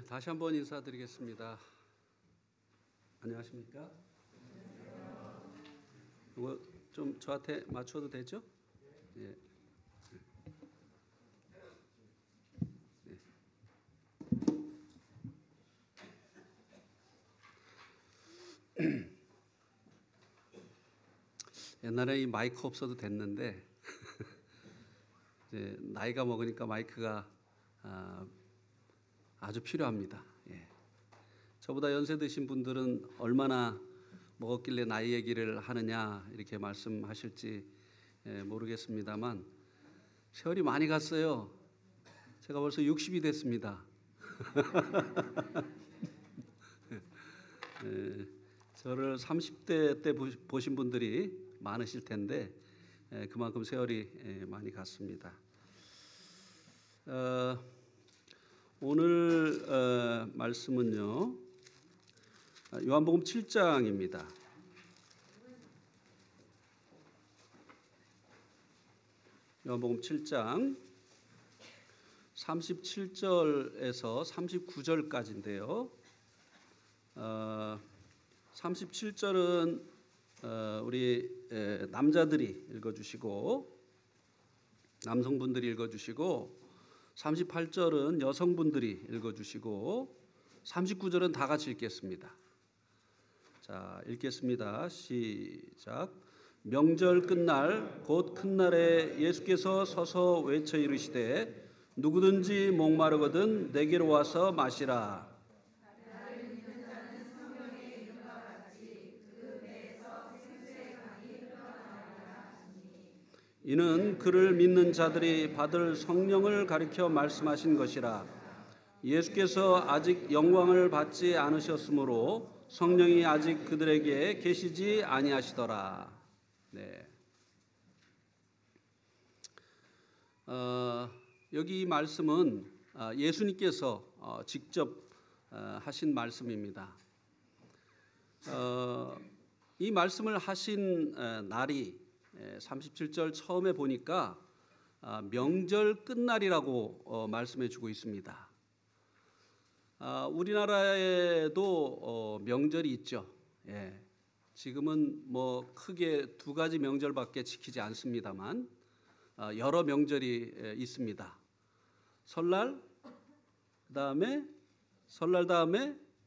다시 한번 인사드리겠습니다. 안녕하십니까? 이거 좀 저한테 맞춰도 되죠? 예. 옛날에 이 마이크 없어도 됐는데 이제 나이가 먹으니까 마이크가 아주 필요합니다. 저보다 연세 드신 분들은 얼마나 먹었길래 나이 얘기를 하느냐 이렇게 말씀하실지 모르겠습니다만 세월이 많이 갔어요. 제가 벌써 60이 됐습니다. 저를 30대 때 보신 분들이 많으실 텐데 그만큼 세월이 많이 갔습니다. 오늘 말씀은요, 요한복음 7장입니다. 요한복음 7장 37절에서 39절까지인데요. 37절은 우리 남자들이 읽어주시고 남성분들이 읽어주시고 38절은 여성분들이 읽어주시고 39절은 다 같이 읽겠습니다. 자, 읽겠습니다. 시작. 명절 끝날 곧 큰 날에 예수께서 서서 외쳐 이르시되 누구든지 목마르거든 내게로 와서 마시라. 이는 그를 믿는 자들이 받을 성령을 가리켜 말씀하신 것이라. 예수께서 아직 영광을 받지 않으셨으므로 성령이 아직 그들에게 계시지 아니하시더라. 네. 여기 이 말씀은 예수님께서 직접 하신 말씀입니다. 이 말씀을 하신 날이 37절 처음에 보니까 명절 끝날이라고 말씀해 주고 있습니다. 우리나라에도 명절이 있죠. 지금은 뭐 크게 두 가지 명절밖에 지키지 않습니다만 여러 명절이 있습니다. 설날 다음에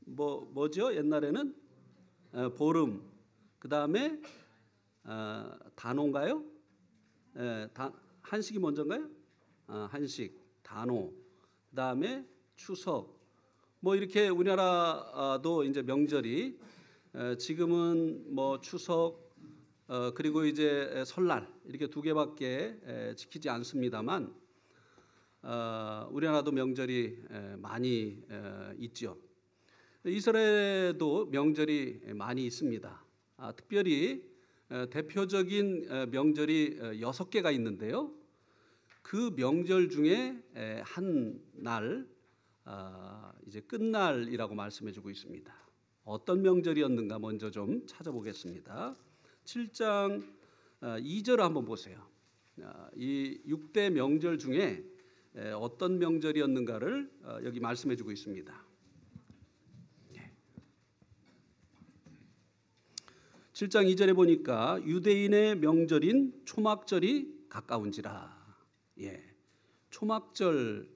뭐죠? 옛날에는 보름, 그 다음에 단오인가요? 한식이 먼저인가요? 한식, 단오, 그 다음에 추석. 뭐 이렇게 우리나라도 이제 명절이 지금은 뭐 추석 그리고 이제 설날 이렇게 두 개밖에 지키지 않습니다만 우리나라도 명절이 많이 있죠. 이스라엘에도 명절이 많이 있습니다. 특별히 대표적인 명절이 6개가 있는데요. 그 명절 중에 한 날 이제 끝날이라고 말씀해주고 있습니다. 어떤 명절이었는가 먼저 좀 찾아보겠습니다. 7장 2절을 한번 보세요. 이 6대 명절 중에 어떤 명절이었는가를 여기 말씀해주고 있습니다. 7장 2절에 보니까 유대인의 명절인 초막절이 가까운지라. 초막절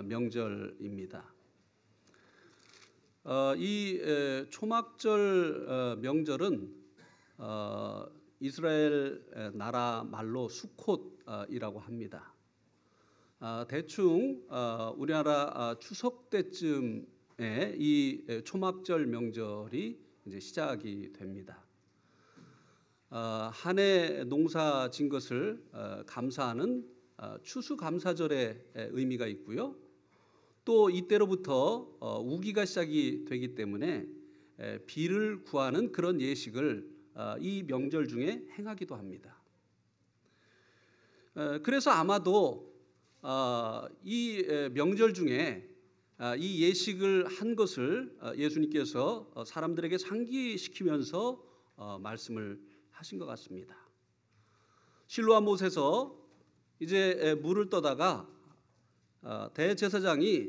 명절입니다. 이 초막절 명절은 이스라엘 나라 말로 수콧이라고 합니다. 대충 우리나라 추석 때쯤에 이 초막절 명절이 이제 시작이 됩니다. 한 해 농사 진 것을 감사하는 추수감사절의 의미가 있고요. 또 이때로부터 우기가 시작이 되기 때문에 비를 구하는 그런 예식을 이 명절 중에 행하기도 합니다. 그래서 아마도 이 명절 중에 이 예식을 한 것을 예수님께서 사람들에게 상기시키면서 말씀을 하신 것 같습니다. 실로암 못에서 이제 물을 떠다가 대제사장이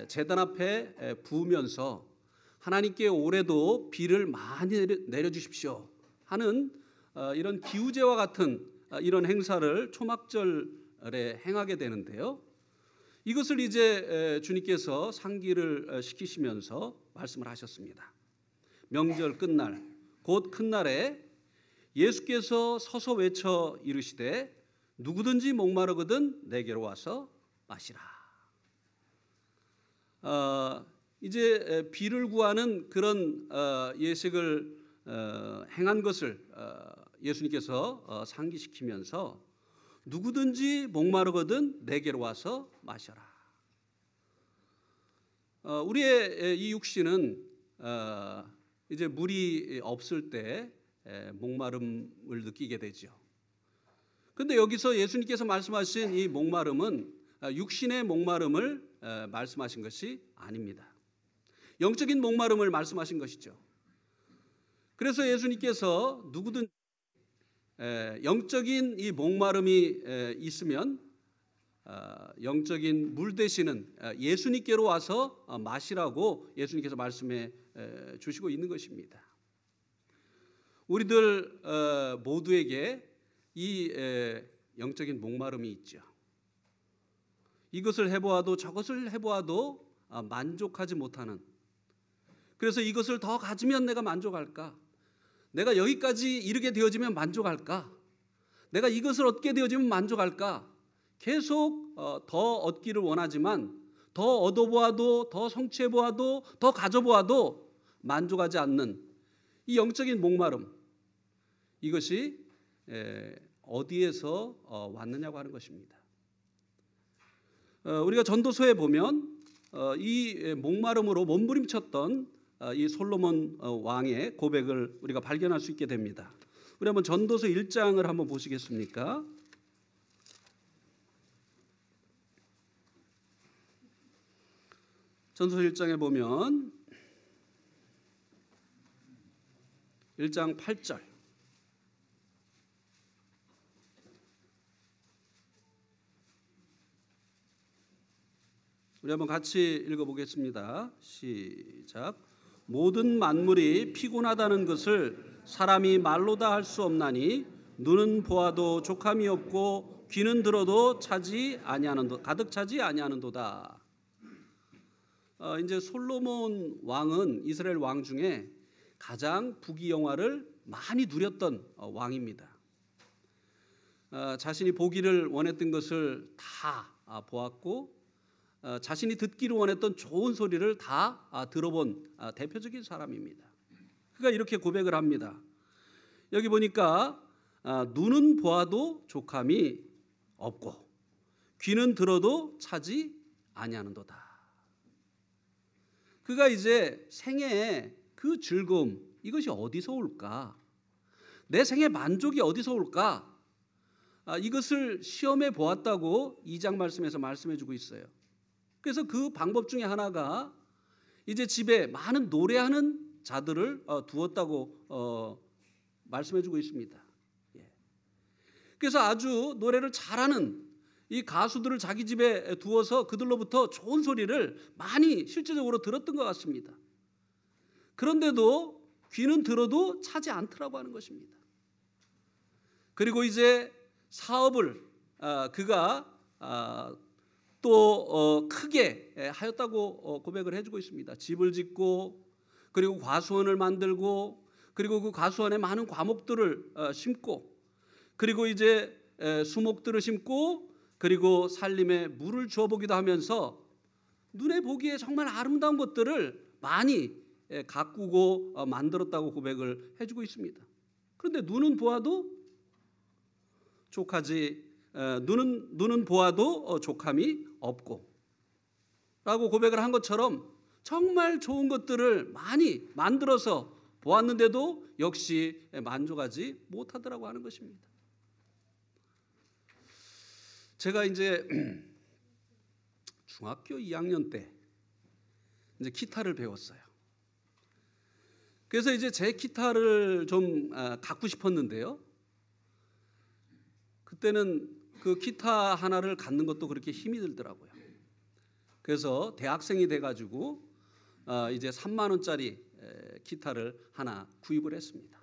제단 앞에 부으면서 하나님께 올해도 비를 많이 내려주십시오 하는 이런 기우제와 같은 이런 행사를 초막절에 행하게 되는데요. 이것을 이제 주님께서 상기를 시키시면서 말씀을 하셨습니다. 명절 끝날 곧 큰 날에 예수께서 서서 외쳐 이르시되 누구든지 목마르거든 내게로 와서 마시라. 이제 비를 구하는 그런 예식을 행한 것을 예수님께서 상기시키면서 누구든지 목마르거든 내게로 와서 마셔라. 우리의 이 육신은 이제 물이 없을 때 목마름을 느끼게 되죠. 그런데 여기서 예수님께서 말씀하신 이 목마름은 육신의 목마름을 말씀하신 것이 아닙니다. 영적인 목마름을 말씀하신 것이죠. 그래서 예수님께서 누구든 영적인 이 목마름이 있으면 영적인 물 되시는 예수님께로 와서 마시라고 예수님께서 말씀해 주시고 있는 것입니다. 우리들 모두에게 이 영적인 목마름이 있죠. 이것을 해보아도 저것을 해보아도 만족하지 못하는, 그래서 이것을 더 가지면 내가 만족할까? 내가 여기까지 이르게 되어지면 만족할까? 내가 이것을 얻게 되어지면 만족할까? 계속 더 얻기를 원하지만 더 얻어보아도 더 성취해보아도 더 가져보아도 만족하지 않는 이 영적인 목마름, 이것이 어디에서 왔느냐고 하는 것입니다. 우리가 전도서에 보면 이 목마름으로 몸부림쳤던 이 솔로몬 왕의 고백을 우리가 발견할 수 있게 됩니다. 우리 한번 전도서 1장을 한번 보시겠습니까? 전도서 1장에 보면 1장 8절, 우리 한번 같이 읽어보겠습니다. 시작. 모든 만물이 피곤하다는 것을 사람이 말로 다 할 수 없나니 눈은 보아도 족함이 없고 귀는 들어도 가득 차지 아니하는도다. 이제 솔로몬 왕은 이스라엘 왕 중에 가장 부귀영화를 많이 누렸던 왕입니다. 자신이 보기를 원했던 것을 다 보았고 자신이 듣기를 원했던 좋은 소리를 다 들어본 대표적인 사람입니다. 그가 이렇게 고백을 합니다. 여기 보니까 눈은 보아도 족함이 없고 귀는 들어도 차지 아니하는도다. 그가 이제 생애의 그 즐거움, 이것이 어디서 올까? 내 생의 만족이 어디서 올까? 이것을 시험해 보았다고 2장 말씀에서 말씀해 주고 있어요. 그래서 그 방법 중에 하나가 이제 집에 많은 노래하는 자들을 두었다고 말씀해 주고 있습니다. 그래서 아주 노래를 잘하는 이 가수들을 자기 집에 두어서 그들로부터 좋은 소리를 많이 실제적으로 들었던 것 같습니다. 그런데도 귀는 들어도 차지 않더라고 하는 것입니다. 그리고 이제 사업을 그가 또 크게 하였다고 고백을 해주고 있습니다. 집을 짓고 그리고 과수원을 만들고 그리고 그 과수원에 많은 과목들을 심고 그리고 이제 수목들을 심고 그리고 살림에 물을 주어보기도 하면서 눈에 보기에 정말 아름다운 것들을 많이 가꾸고 만들었다고 고백을 해주고 있습니다. 그런데 눈은 보아도 눈은 보아도 족함이 없고 라고 고백을 한 것처럼 정말 좋은 것들을 많이 만들어서 보았는데도 역시 만족하지 못하더라고 하는 것입니다. 제가 이제 중학교 2학년 때 이제 기타를 배웠어요. 그래서 이제 제 기타를 좀 갖고 싶었는데요. 그때는 그 기타 하나를 갖는 것도 그렇게 힘이 들더라고요. 그래서 대학생이 돼가지고 이제 3만 원짜리 기타를 하나 구입을 했습니다.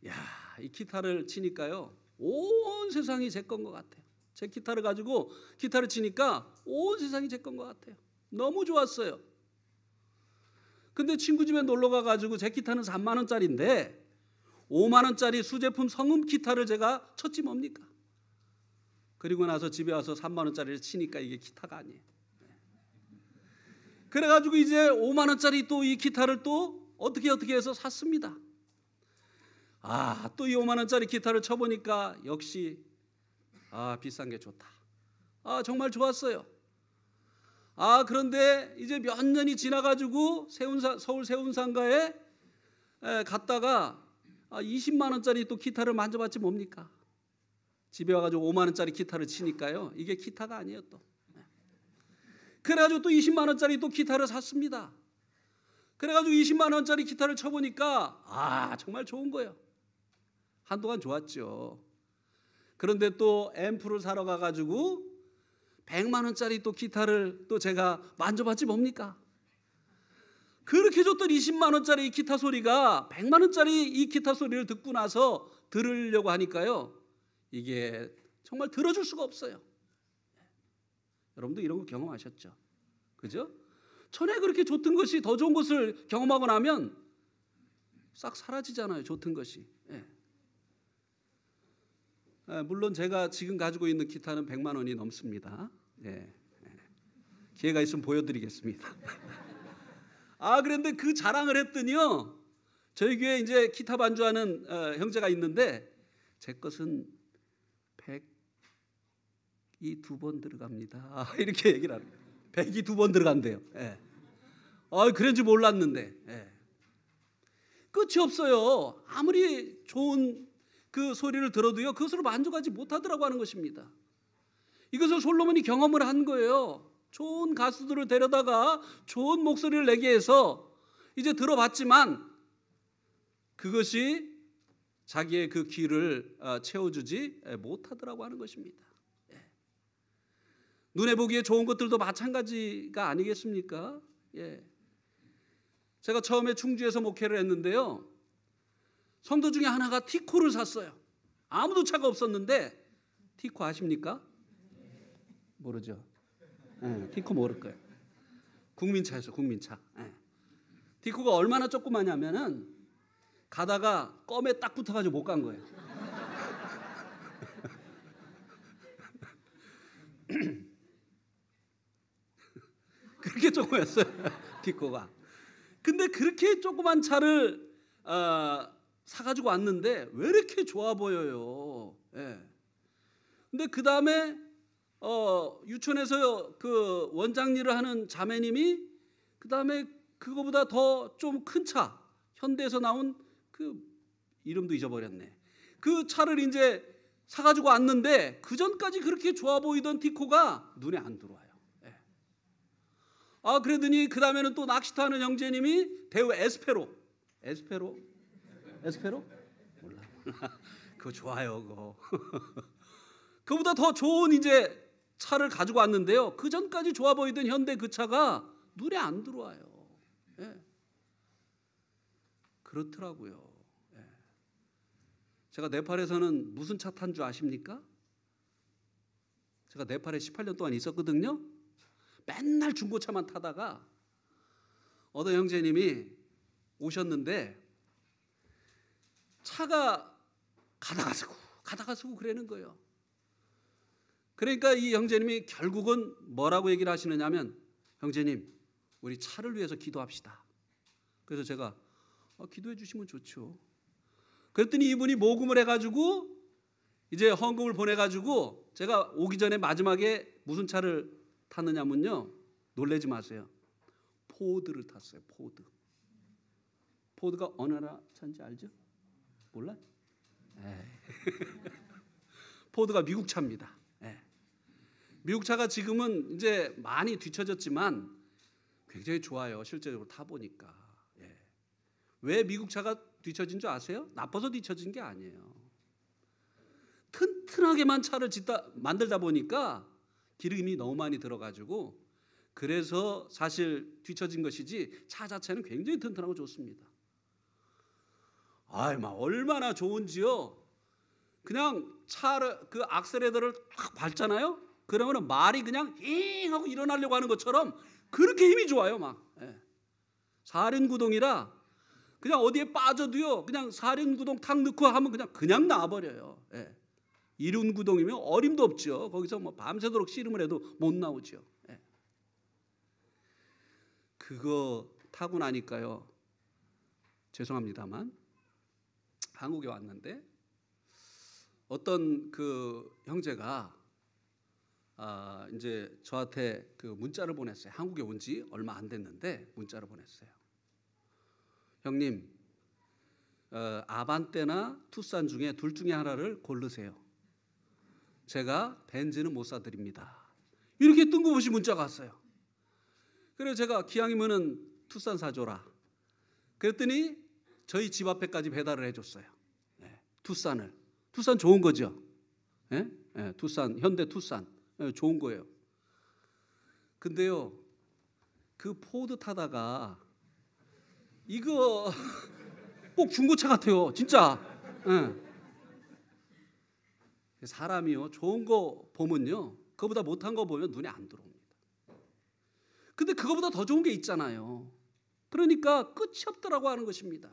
야, 이 기타를 치니까요, 온 세상이 제 건 것 같아요. 제 기타를 가지고 기타를 치니까 온 세상이 제 건 것 같아요. 너무 좋았어요. 근데 친구 집에 놀러 가가지고 제 기타는 3만 원짜리인데 5만 원짜리 수제품 성음 기타를 제가 쳤지 뭡니까? 그리고 나서 집에 와서 3만 원짜리를 치니까 이게 기타가 아니에요. 그래가지고 이제 5만 원짜리 또 이 기타를 또 어떻게 해서 샀습니다. 또 이 5만 원짜리 기타를 쳐보니까 역시 비싼 게 좋다. 정말 좋았어요. 그런데 이제 몇 년이 지나가지고 서울 세운상가에 갔다가 20만 원짜리 또 기타를 만져봤지 뭡니까? 집에 와가지고 5만 원짜리 기타를 치니까요, 이게 기타가 아니에요 또. 그래가지고 또 20만 원짜리 또 기타를 샀습니다. 그래가지고 20만 원짜리 기타를 쳐보니까 정말 좋은 거예요. 한동안 좋았죠. 그런데 또 앰프를 사러 가가지고 100만 원짜리 또 기타를 또 제가 만져봤지 뭡니까? 그렇게 줬던 20만 원짜리 기타 소리가 100만 원짜리 이 기타 소리를 듣고 나서 들으려고 하니까요, 이게 정말 들어줄 수가 없어요. 여러분도 이런 거 경험하셨죠? 그죠? 전에 그렇게 좋던 것이 더 좋은 것을 경험하고 나면 싹 사라지잖아요, 좋던 것이. 물론 제가 지금 가지고 있는 기타는 100만 원이 넘습니다. 기회가 있으면 보여드리겠습니다. 그런데 그 자랑을 했더니요, 저희 교회에 이제 기타 반주하는 형제가 있는데 제 것은 100이 2번 들어갑니다. 이렇게 얘기를 하는 거예요. 100이 2번 들어간대요. 그런지 몰랐는데. 끝이 없어요. 아무리 좋은 그 소리를 들어도요, 그것으로 만족하지 못하더라고 하는 것입니다. 이것을 솔로몬이 경험을 한 거예요. 좋은 가수들을 데려다가 좋은 목소리를 내게 해서 이제 들어봤지만 그것이 자기의 그 귀를 채워주지 못하더라고 하는 것입니다. 눈에 보기에 좋은 것들도 마찬가지가 아니겠습니까? 제가 처음에 충주에서 목회를 했는데요, 성도 중에 하나가 티코를 샀어요. 아무도 차가 없었는데. 티코 아십니까? 모르죠? 티코 모를 거예요. 국민차였어요, 국민차. 티코가 얼마나 조그마냐면은 가다가 껌에 딱 붙어가지고 못 간 거예요. 그렇게 조그맣어요, 티코가. 근데 그렇게 조그만 차를 사가지고 왔는데 왜 이렇게 좋아 보여요? 근데 그 다음에 유치원에서 그 원장 일을 하는 자매님이 그 다음에 그거보다 더 좀 큰 차, 현대에서 나온 그 이름도 잊어버렸네. 그 차를 이제 사가지고 왔는데 그 전까지 그렇게 좋아 보이던 티코가 눈에 안 들어와요. 그러더니 그 다음에는 또 낚시터 하는 형제님이 대우 에스페로 몰라. 그거 좋아요, 그거. 그보다 더 좋은 이제 차를 가지고 왔는데요, 그 전까지 좋아 보이던 현대 그 차가 눈에 안 들어와요. 그렇더라고요. 제가 네팔에서는 무슨 차 탄 줄 아십니까? 제가 네팔에 18년 동안 있었거든요. 맨날 중고차만 타다가 어떤 형제님이 오셨는데 차가 가다가 서고 그러는 거예요. 그러니까 이 형제님이 결국은 뭐라고 얘기를 하시느냐면, 형제님, 우리 차를 위해서 기도합시다. 그래서 제가 기도해 주시면 좋죠. 그랬더니 이분이 모금을 해가지고 이제 헌금을 보내가지고, 제가 오기 전에 마지막에 무슨 차를 탔느냐면요, 놀라지 마세요, 포드를 탔어요. 포드가 어느 나라 차인지 알죠? 몰라? 포드가 미국 차입니다. 미국 차가 지금은 이제 많이 뒤처졌지만 굉장히 좋아요, 실제적으로 타보니까. 왜 미국 차가 뒤처진 줄 아세요? 나빠서 뒤처진 게 아니에요. 튼튼하게만 차를 만들다 보니까 기름이 너무 많이 들어가지고 그래서 사실 뒤처진 것이지 차 자체는 굉장히 튼튼하고 좋습니다. 막 얼마나 좋은지요. 그냥 차를 그 악셀레터를 딱 밟잖아요. 그러면은 말이 그냥 잉 하고 일어나려고 하는 것처럼 그렇게 힘이 좋아요. 막 사륜구동이라 그냥 어디에 빠져도요, 그냥 사륜구동 탁 넣고 하면 그냥 나와버려요. 이륜구동이면 어림도 없죠. 거기서 뭐 밤새도록 씨름을 해도 못 나오죠. 그거 타고 나니까요, 죄송합니다만 한국에 왔는데 어떤 그 형제가 이제 저한테 그 문자를 보냈어요. 한국에 온 지 얼마 안 됐는데 문자를 보냈어요. 형님, 아반떼나 투싼 중에 둘 중에 하나를 고르세요. 제가 벤츠는 못 사드립니다. 이렇게 뜬금없이 문자가 왔어요. 그래서 제가 기왕이면은 투싼 사줘라. 그랬더니 저희 집 앞에까지 배달을 해줬어요. 투싼을. 투싼 좋은 거죠. 투싼, 현대 투싼 좋은 거예요. 근데요, 그 포드 타다가 이거 꼭 중고차 같아요, 진짜. 사람이요, 좋은 거 보면요, 그거보다 못한 거 보면 눈에 안 들어옵니다. 근데 그거보다 더 좋은 게 있잖아요. 그러니까 끝이 없더라고 하는 것입니다.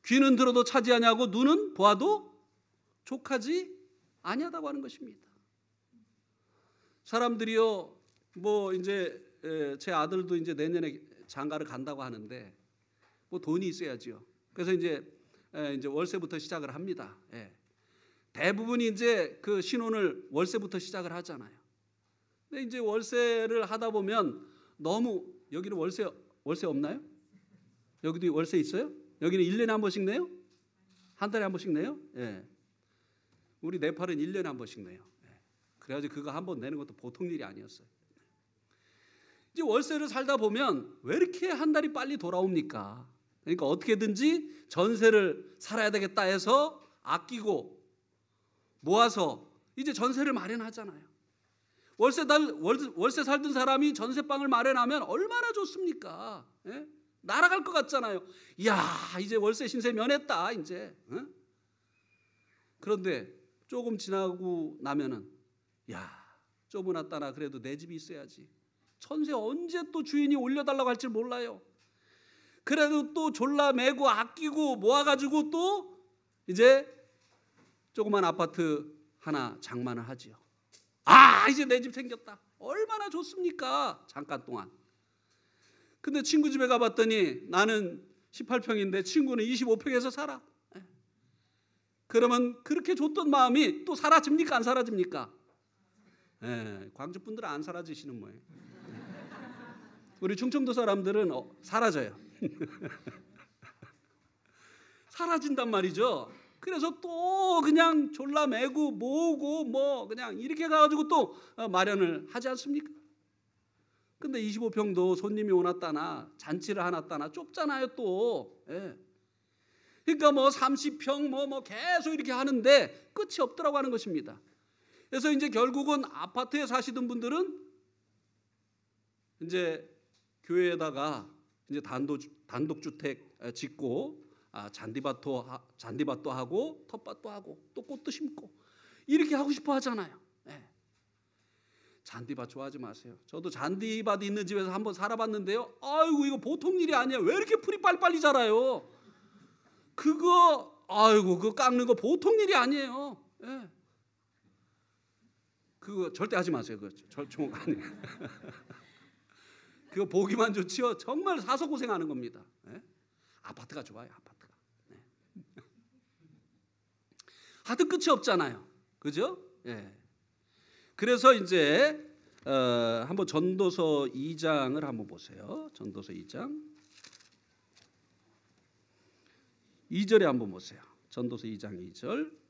귀는 들어도 차지하냐고 눈은 보아도 족하지 아니하다고 하는 것입니다. 사람들이요, 뭐 이제 제 아들도 이제 내년에 장가를 간다고 하는데 뭐 돈이 있어야지요. 그래서 이제 월세부터 시작을 합니다. 대부분이 이제 그 신혼을 월세부터 시작을 하잖아요. 근데 이제 월세를 하다 보면 너무, 여기는 월세 없나요? 여기도 월세 있어요? 여기는 1년에 한 번씩 내요? 한 달에 한 번씩 내요? 우리 네팔은 1년에 한 번씩 내요. 그래가지고 그거 한 번 내는 것도 보통 일이 아니었어요. 이제 월세를 살다 보면 왜 이렇게 한 달이 빨리 돌아옵니까? 그러니까 어떻게든지 전세를 살아야 되겠다 해서 아끼고 모아서 이제 전세를 마련하잖아요. 월세 살던 사람이 전세방을 마련하면 얼마나 좋습니까? 날아갈 것 같잖아요. 이야, 이제 월세 신세 면했다 이제. 그런데 조금 지나고 나면은, 야, 좁아놨다나 그래도 내 집이 있어야지. 전세 언제 또 주인이 올려달라고 할지 몰라요. 그래도 또 졸라매고 아끼고 모아가지고 또 이제 조그만 아파트 하나 장만을 하지요. 이제 내 집 생겼다. 얼마나 좋습니까? 잠깐 동안. 근데 친구 집에 가봤더니 나는 18평인데 친구는 25평에서 살아. 그러면 그렇게 줬던 마음이 또 사라집니까? 안 사라집니까? 광주 분들은 안 사라지시는 모양. 우리 충청도 사람들은 사라져요. 사라진단 말이죠. 그래서 또 그냥 졸라매고 모으고 뭐 그냥 이렇게 가가지고 또 마련을 하지 않습니까? 근데 25평도 손님이 오났다나 잔치를 하났다나 좁잖아요 또. 그러니까 뭐 30평 뭐 계속 이렇게 하는데 끝이 없더라고 하는 것입니다. 그래서 이제 결국은 아파트에 사시던 분들은 이제 교회에다가 이제 단독주택 짓고 잔디밭도 하고 텃밭도 하고 또 꽃도 심고 이렇게 하고 싶어 하잖아요. 잔디밭 좋아하지 마세요. 저도 잔디밭 있는 집에서 한번 살아봤는데요. 아이고 이거 보통 일이 아니에요. 왜 이렇게 풀이 빨리빨리 자라요? 그거 깎는 거 보통 일이 아니에요. 그거 절대 하지 마세요. 그거 절종 아니에요. 그거 보기만 좋지요. 정말 사서 고생하는 겁니다. 아파트가 좋아요. 아파트가. 하여튼 끝이 없잖아요. 그죠? 그래서 이제 한번 전도서 2장을 한번 보세요. 전도서 2장 2절에 한번 보세요. 전도서 2장 2절.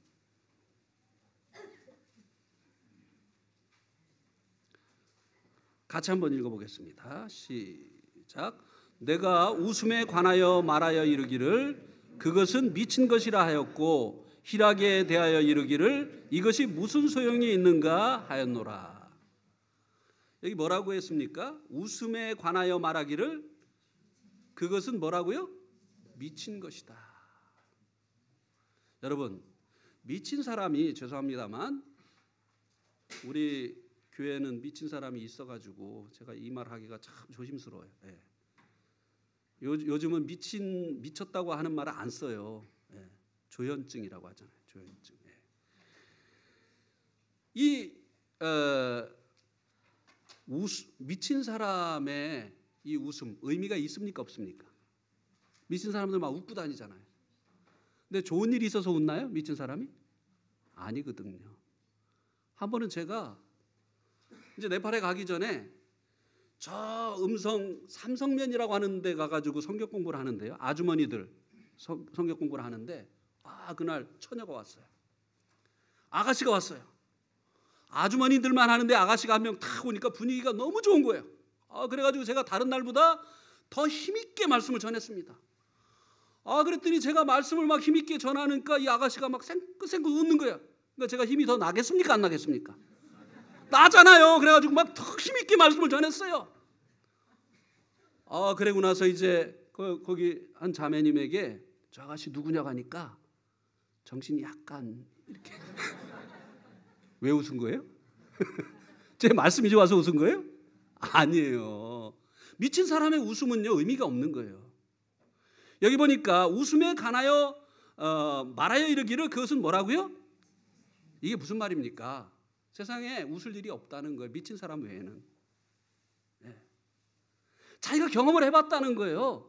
같이 한번 읽어보겠습니다. 시작. 내가 웃음에 관하여 말하여 이르기를 그것은 미친 것이라 하였고 희락에 대하여 이르기를 이것이 무슨 소용이 있는가 하였노라. 여기 뭐라고 했습니까? 웃음에 관하여 말하기를 그것은 뭐라고요? 미친 것이다. 여러분, 미친 사람이, 죄송합니다만 우리 교회는 미친 사람이 있어가지고 제가 이 말 하기가 참 조심스러워요. 예. 요즘은 미쳤다고 하는 말을 안 써요. 예. 조현증이라고 하잖아요. 조현증. 예. 미친 사람의 이 웃음 의미가 있습니까 없습니까? 미친 사람들 막 웃고 다니잖아요. 근데 좋은 일이 있어서 웃나요? 미친 사람이? 아니거든요. 한 번은 제가 이제 네팔에 가기 전에 저 삼성면이라고 하는 데 가가지고 성경 공부를 하는데요. 아주머니들 성경 공부를 하는데 그날 처녀가 왔어요. 아가씨가 왔어요. 아주머니들만 하는데 아가씨가 한 명 탁 오니까 분위기가 너무 좋은 거예요. 그래가지고 제가 다른 날보다 더 힘있게 말씀을 전했습니다. 그랬더니 제가 말씀을 막 힘있게 전하니까 이 아가씨가 막 생긋생긋 웃는 거예요. 그러니까 제가 힘이 더 나겠습니까 안 나겠습니까? 나잖아요. 그래가지고 막 더 힘있게 말씀을 전했어요. 그러고 나서 이제 거기 한 자매님에게 저 아가씨 누구냐고 하니까 정신이 약간 이렇게 왜 웃은 거예요? 제 말씀이 좋아서 웃은 거예요? 아니에요. 미친 사람의 웃음은요 의미가 없는 거예요. 여기 보니까 웃음에 관하여 말하여 이르기를 그것은 뭐라고요? 이게 무슨 말입니까? 세상에 웃을 일이 없다는 거예요. 미친 사람 외에는. 네. 자기가 경험을 해봤다는 거예요.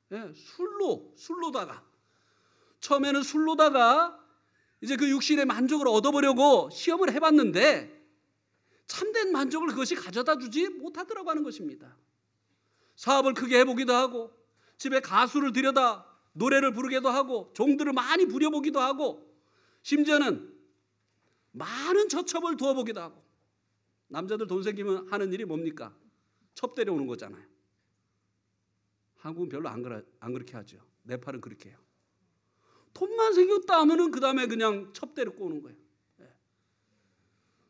네. 술로다가 처음에는 술로다가 이제 그 육신의 만족을 얻어보려고 시험을 해봤는데 참된 만족을 그것이 가져다 주지 못하더라고 하는 것입니다. 사업을 크게 해보기도 하고 집에 가수를 들여다 노래를 부르기도 하고 종들을 많이 부려보기도 하고 심지어는 많은 처첩을 두어보기도 하고. 남자들 돈 생기면 하는 일이 뭡니까? 첩 데려오는 거잖아요. 한국은 별로 안 그렇게 하죠. 네팔은 그렇게 해요. 돈만 생겼다 하면은 그 다음에 그냥 첩 데리고 오는 거예요.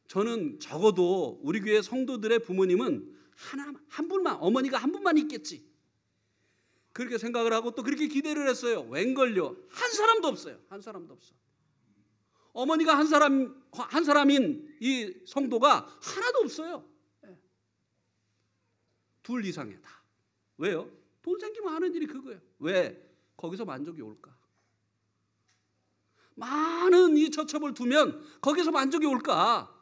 저는 적어도 우리 교회 성도들의 부모님은 한 분만, 어머니가 한 분만 있겠지, 그렇게 생각을 하고 또 그렇게 기대를 했어요. 웬걸요? 한 사람도 없어요. 한 사람도 없어. 어머니가 한 사람인 이 성도가 하나도 없어요. 둘 이상에 다. 왜요? 돈 생기면 하는 일이 그거예요. 왜? 거기서 만족이 올까? 많은 이 처첩을 두면 거기서 만족이 올까?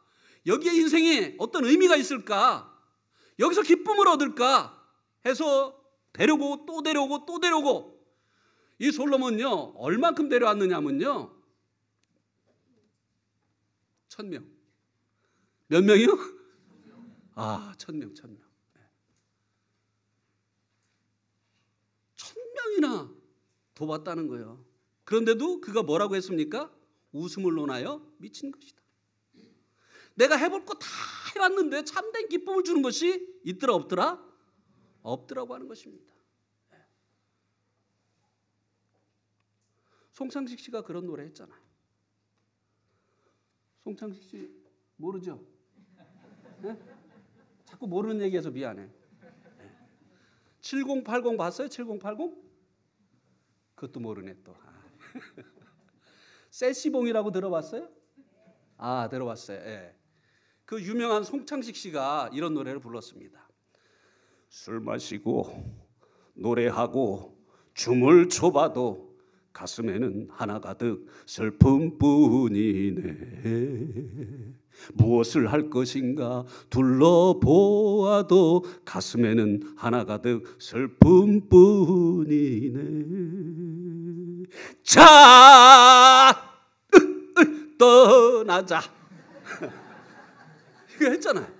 여기에 인생에 어떤 의미가 있을까? 여기서 기쁨을 얻을까? 해서 데려오고 또 데려오고 또 데려오고. 이 솔로몬요 얼만큼 데려왔느냐면요 1000명. 몇 명이요? 1000명. 1000명이나 도봤다는 거예요. 그런데도 그가 뭐라고 했습니까? 웃음을 논하여 미친 것이다. 내가 해볼 거 다 해봤는데 참된 기쁨을 주는 것이 있더라 없더라? 없더라고 하는 것입니다. 송창식 씨가 그런 노래 했잖아요. 송창식 씨 모르죠? 네? 자꾸 모르는 얘기해서 미안해. 7080 봤어요? 7080? 그것도 모르네 또. 세시봉이라고 들어봤어요? 들어봤어요. 예. 그 유명한 송창식 씨가 이런 노래를 불렀습니다. 술 마시고 노래하고 춤을 춰봐도 가슴에는 하나 가득 슬픔뿐이네. 무엇을 할 것인가 둘러보아도 가슴에는 하나 가득 슬픔뿐이네. 자, 떠나자. 이거 했잖아요.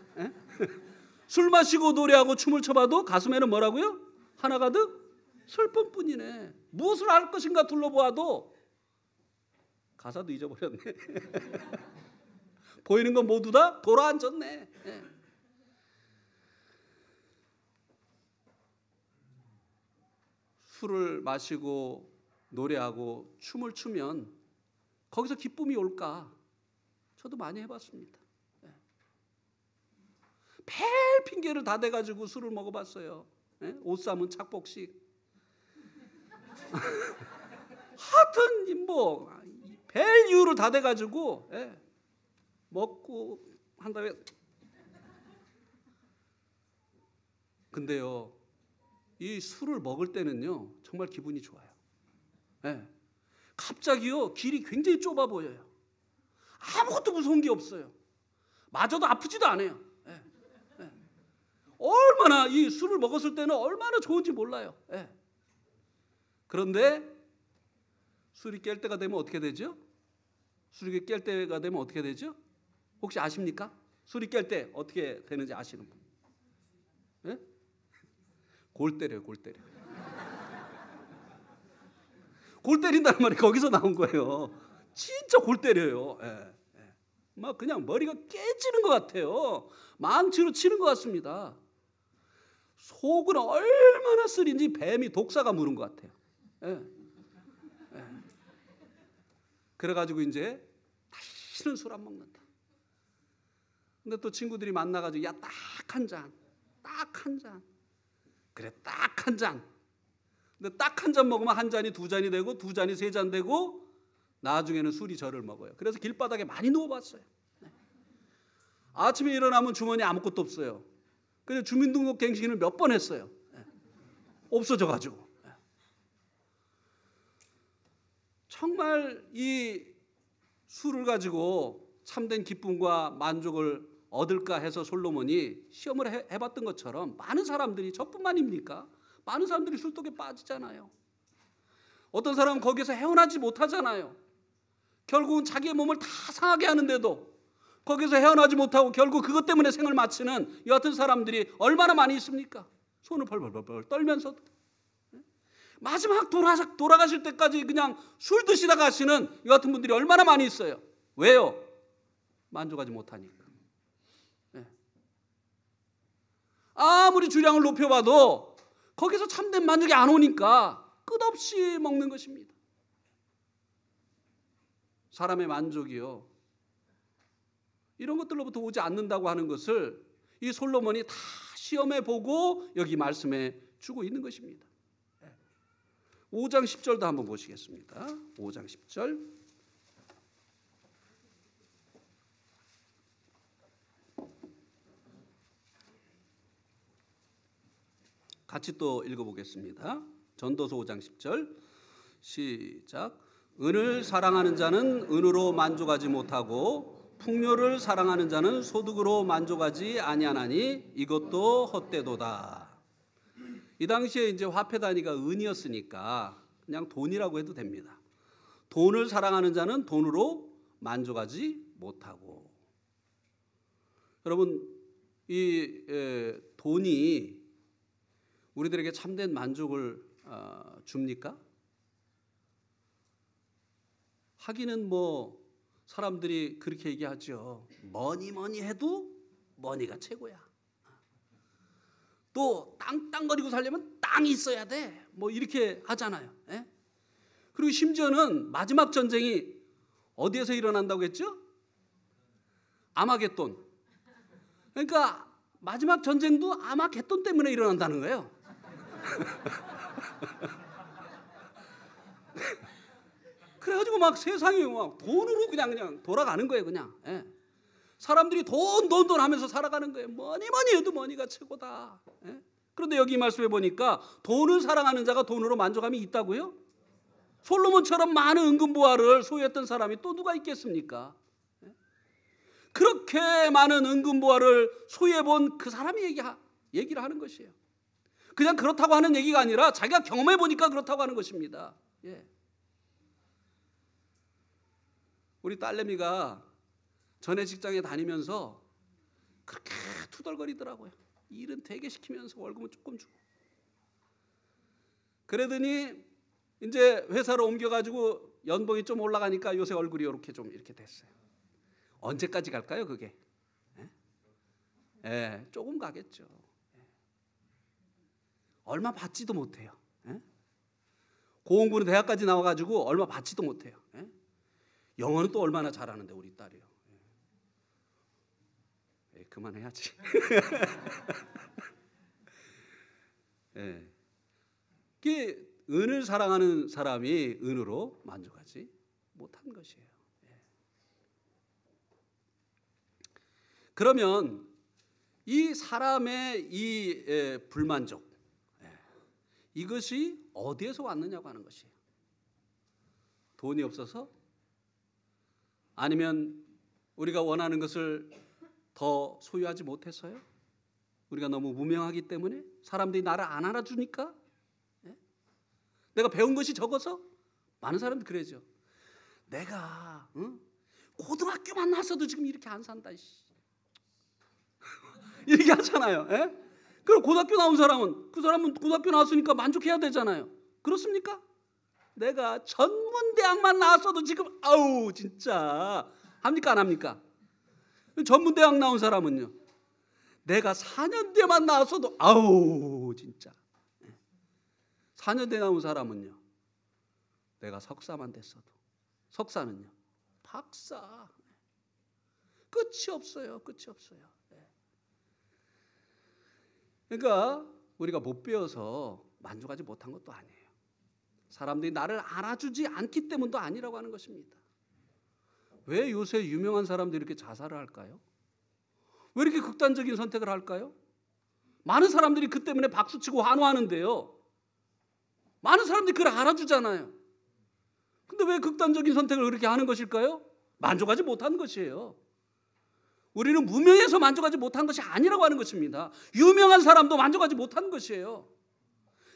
술 마시고 노래하고 춤을 춰봐도 가슴에는 뭐라고요? 하나 가득 슬픔뿐이네. 무엇을 할 것인가 둘러보아도. 가사도 잊어버렸네. 보이는 건 모두 다 돌아앉았네. 술을 마시고 노래하고 춤을 추면 거기서 기쁨이 올까? 저도 많이 해봤습니다. 별 핑계를 다 대가지고 술을 먹어봤어요. 예? 옷 사면 착복식. 하여튼 뭐 별 이유를 다 대가지고 예? 먹고 한 다음에 근데요 이 술을 먹을 때는요 정말 기분이 좋아요. 예. 갑자기요 길이 굉장히 좁아 보여요. 아무것도 무서운 게 없어요. 맞아도 아프지도 않아요. 예. 예. 얼마나 이 술을 먹었을 때는 얼마나 좋은지 몰라요. 예. 그런데 술이 깰 때가 되면 어떻게 되죠? 술이 깰 때가 되면 어떻게 되죠? 혹시 아십니까? 술이 깰 때 어떻게 되는지 아시는 분? 예? 골 때려요, 골 때려. 골 때린다는 말이 거기서 나온 거예요. 진짜 골 때려요. 예. 예. 막 그냥 머리가 깨지는 것 같아요. 망치로 치는 것 같습니다. 속은 얼마나 쓰린지 뱀이 독사가 무는 것 같아요. 예. 예. 그래가지고 이제 다시는 술 안 먹는다. 근데 또 친구들이 만나가지고 야 딱 한 잔, 딱 한 잔. 그래 딱 한 잔. 근데 딱 한 잔 먹으면 한 잔이 두 잔이 되고 두 잔이 세 잔 되고 나중에는 술이 저를 먹어요. 그래서 길바닥에 많이 누워봤어요. 네. 아침에 일어나면 주머니에 아무것도 없어요. 그래서 주민등록 갱신을 몇 번 했어요. 네. 없어져가지고. 네. 정말 이 술을 가지고 참된 기쁨과 만족을 얻을까 해서 솔로몬이 시험을 해봤던 것처럼 많은 사람들이 저뿐만입니까? 많은 사람들이 술독에 빠지잖아요. 어떤 사람은 거기서 헤어나지 못하잖아요. 결국은 자기의 몸을 다 상하게 하는데도 거기서 헤어나지 못하고 결국 그것 때문에 생을 마치는 이 같은 사람들이 얼마나 많이 있습니까? 손을 벌벌벌 떨면서도 마지막 돌아가실 때까지 그냥 술 드시다 가시는 이 같은 분들이 얼마나 많이 있어요. 왜요? 만족하지 못하니까. 네. 아무리 주량을 높여봐도 거기서 참된 만족이 안 오니까 끝없이 먹는 것입니다. 사람의 만족이요. 이런 것들로부터 오지 않는다고 하는 것을 이 솔로몬이 다 시험해 보고 여기 말씀해 주고 있는 것입니다. 5장 10절도 한번 보시겠습니다. 5장 10절. 같이 또 읽어보겠습니다. 전도서 5장 10절 시작. 은을 사랑하는 자는 은으로 만족하지 못하고 풍요를 사랑하는 자는 소득으로 만족하지 아니하나니 이것도 헛되도다. 이 당시에 이제 화폐 단위가 은이었으니까 그냥 돈이라고 해도 됩니다. 돈을 사랑하는 자는 돈으로 만족하지 못하고. 여러분 이 돈이 우리들에게 참된 만족을 줍니까? 하기는 뭐 사람들이 그렇게 얘기하죠. 뭐니 해도 머니가 최고야. 또 땅땅거리고 살려면 땅이 있어야 돼. 뭐 이렇게 하잖아요. 예? 그리고 심지어는 마지막 전쟁이 어디에서 일어난다고 했죠? 아마겟돈. 그러니까 마지막 전쟁도 아마겟돈 때문에 일어난다는 거예요. 그래가지고 막 세상이 막 돈으로 그냥 돌아가는 거예요, 그냥. 예. 사람들이 돈 하면서 살아가는 거예요. 뭐니 해도 머니가 최고다. 예? 그런데 여기 말씀해 보니까 돈을 사랑하는 자가 돈으로 만족함이 있다고요? 솔로몬처럼 많은 은금보화를 소유했던 사람이 또 누가 있겠습니까? 예? 그렇게 많은 은금보화를 소유해본 그 사람이 얘기를 하는 것이에요. 그냥 그렇다고 하는 얘기가 아니라 자기가 경험해 보니까 그렇다고 하는 것입니다. 예. 우리 딸내미가 전에 직장에 다니면서 그렇게 투덜거리더라고요. 일은 되게 시키면서 월급은 조금 주고. 그러더니 이제 회사로 옮겨가지고 연봉이 좀 올라가니까 요새 얼굴이 이렇게 됐어요. 언제까지 갈까요, 그게? 예? 예, 조금 가겠죠. 예. 얼마 받지도 못해요. 예? 고흥군은 대학까지 나와가지고 얼마 받지도 못해요. 예? 영어는 또 얼마나 잘하는데 우리 딸이요. 그만해야지. 예. 이게 은을 사랑하는 사람이 은으로 만족하지 못한 것이에요. 예. 그러면 이 사람의 이 불만족, 이것이 어디에서 왔느냐고 하는 것이에요. 돈이 없어서? 아니면 우리가 원하는 것을 더 소유하지 못해서요? 우리가 너무 무명하기 때문에? 사람들이 나를 안 알아주니까? 내가 배운 것이 적어서? 많은 사람들이 그러죠. 내가 고등학교만 나왔어도 지금 이렇게 안 산다. 이렇게 하잖아요. 그럼 고등학교 나온 사람은 그 사람은 고등학교 나왔으니까 만족해야 되잖아요. 그렇습니까? 내가 전문대학만 나왔어도 지금 아우 진짜 합니까 안 합니까? 전문대학 나온 사람은요. 내가 4년대만 나왔어도 아우 진짜. 4년대 나온 사람은요. 내가 석사만 됐어도 석사는요. 박사. 끝이 없어요. 끝이 없어요. 그러니까 우리가 못 배워서 만족하지 못한 것도 아니에요. 사람들이 나를 알아주지 않기 때문도 아니라고 하는 것입니다. 왜 요새 유명한 사람들이 이렇게 자살을 할까요? 왜 이렇게 극단적인 선택을 할까요? 많은 사람들이 그 때문에 박수치고 환호하는데요. 많은 사람들이 그걸 알아주잖아요. 근데 왜 극단적인 선택을 그렇게 하는 것일까요? 만족하지 못한 것이에요. 우리는 무명해서 만족하지 못한 것이 아니라고 하는 것입니다. 유명한 사람도 만족하지 못한 것이에요.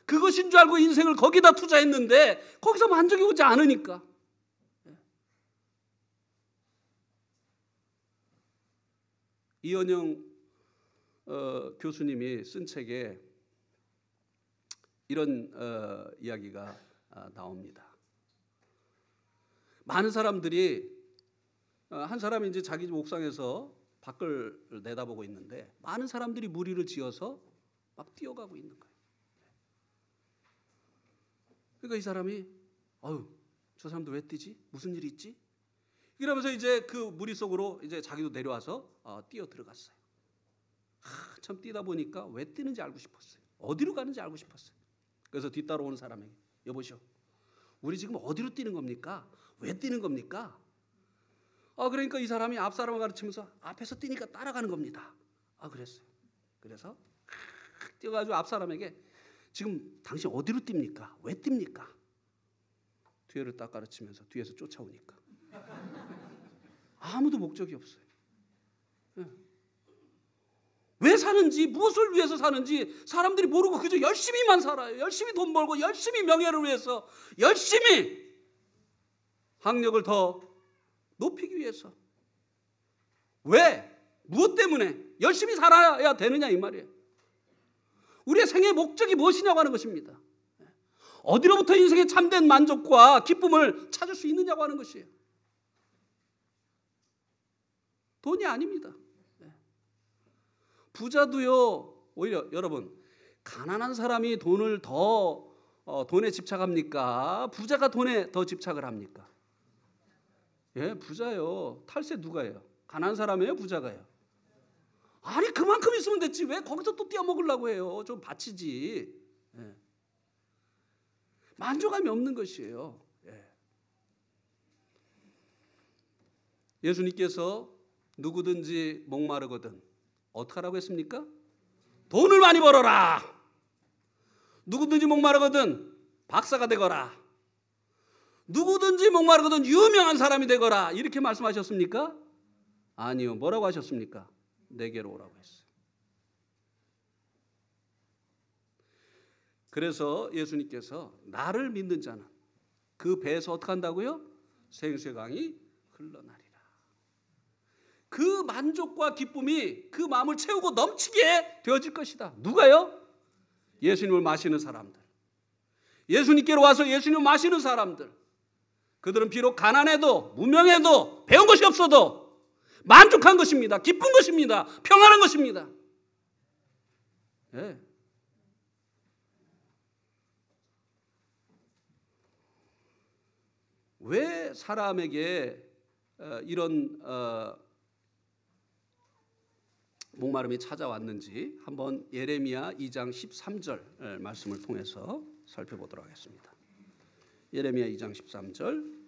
그것인 줄 알고 인생을 거기다 투자했는데 거기서 만족이 오지 않으니까. 이현영 교수님이 쓴 책에 이런 이야기가 나옵니다. 많은 사람들이 한 사람이 이제 자기 옥상에서 밖을 내다보고 있는데 많은 사람들이 무리를 지어서 막 뛰어가고 있는 거예요. 그러니까 이 사람이 저 사람들 왜 뛰지? 무슨 일이 있지? 이러면서 이제 그 무리 속으로 이제 자기도 내려와서 뛰어 들어갔어요. 참 뛰다 보니까 왜 뛰는지 알고 싶었어요. 어디로 가는지 알고 싶었어요. 그래서 뒤따라오는 사람에게 여보시오, 우리 지금 어디로 뛰는 겁니까? 왜 뛰는 겁니까? 그러니까 이 사람이 앞 사람을 가르치면서 앞에서 뛰니까 따라가는 겁니다. 그랬어요. 그래서 뛰어가지고 앞 사람에게 지금 당신 어디로 뜁니까? 왜 뜁니까? 뒤를 딱 가르치면서 뒤에서 쫓아오니까 아무도 목적이 없어요. 왜 사는지, 무엇을 위해서 사는지 사람들이 모르고 그저 열심히만 살아요. 열심히 돈 벌고 열심히 명예를 위해서 열심히 학력을 더 높이기 위해서. 왜? 무엇 때문에 열심히 살아야 되느냐 이 말이에요. 우리의 생의 목적이 무엇이냐고 하는 것입니다. 어디로부터 인생의 참된 만족과 기쁨을 찾을 수 있느냐고 하는 것이에요. 돈이 아닙니다. 부자도요, 오히려 여러분, 가난한 사람이 돈을 돈에 집착합니까? 부자가 돈에 더 집착을 합니까? 부자요. 탈세 누가 해요? 가난한 사람이에요? 부자가요? 아니 그만큼 있으면 됐지. 왜 거기서 또 떼어먹으려고 해요? 좀 바치지. 만족감이 없는 것이에요. 예수님께서 누구든지 목마르거든 어떻게 하라고 했습니까? 돈을 많이 벌어라. 누구든지 목마르거든 박사가 되거라. 누구든지 목마르거든 유명한 사람이 되거라. 이렇게 말씀하셨습니까? 아니요. 뭐라고 하셨습니까? 내게로 오라고 했어요. 그래서 예수님께서 나를 믿는 자는 그 배에서 어떻게 한다고요? 생수의 강이 흘러나리라. 그 만족과 기쁨이 그 마음을 채우고 넘치게 되어질 것이다. 누가요? 예수님을 마시는 사람들. 예수님께로 와서 예수님을 마시는 사람들. 그들은 비록 가난해도 무명해도 배운 것이 없어도 만족한 것입니다. 기쁜 것입니다. 평안한 것입니다. 왜 사람에게 이런 목마름이 찾아왔는지 한번 예레미야 2장 13절 말씀을 통해서 살펴보도록 하겠습니다. 예레미야 2장 13절.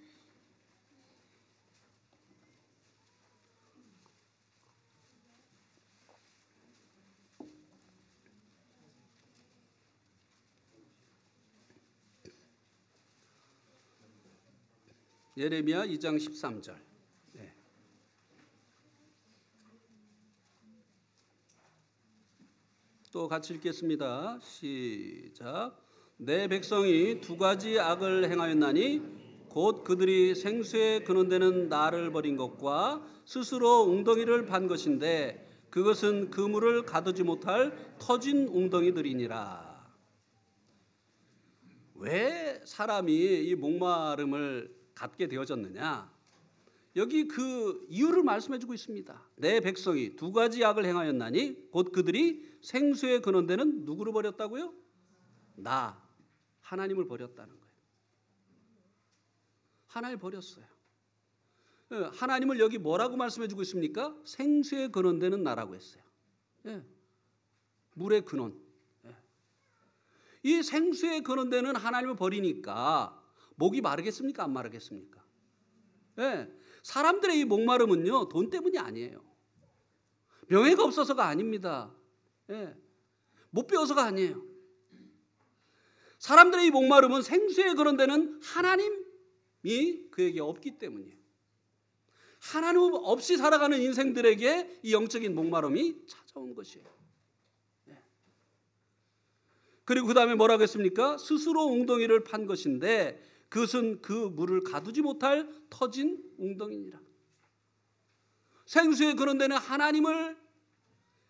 예레미야 2장 13절. 네. 또 같이 읽겠습니다. 시작. 내 백성이 두 가지 악을 행하였나니 곧 그들이 생수에 근원되는 나를 버린 것과 스스로 웅덩이를 판 것인데 그것은 그물을 가두지 못할 터진 웅덩이들이니라. 왜 사람이 이 목마름을 갖게 되어졌느냐? 여기 그 이유를 말씀해주고 있습니다. 내 백성이 두 가지 악을 행하였나니 곧 그들이 생수에 근원되는 누구를 버렸다고요? 나, 하나님을 버렸다는 거예요. 하나님을 버렸어요. 하나님을 여기 뭐라고 말씀해주고 있습니까? 생수에 근원되는 나라고 했어요. 물의 근원. 이 생수에 근원되는 하나님을 버리니까 목이 마르겠습니까? 안 마르겠습니까? 사람들의 이 목마름은요, 돈 때문이 아니에요. 명예가 없어서가 아닙니다. 못 배워서가 아니에요. 사람들의 이 목마름은 생수에 근원되는 하나님이 그에게 없기 때문이에요. 하나님 없이 살아가는 인생들에게 이 영적인 목마름이 찾아온 것이에요. 그리고 그 다음에 뭐라고 했습니까? 스스로 웅덩이를 판 것인데 그것은 그 물을 가두지 못할 터진 웅덩이니라. 생수에 근원되는 하나님을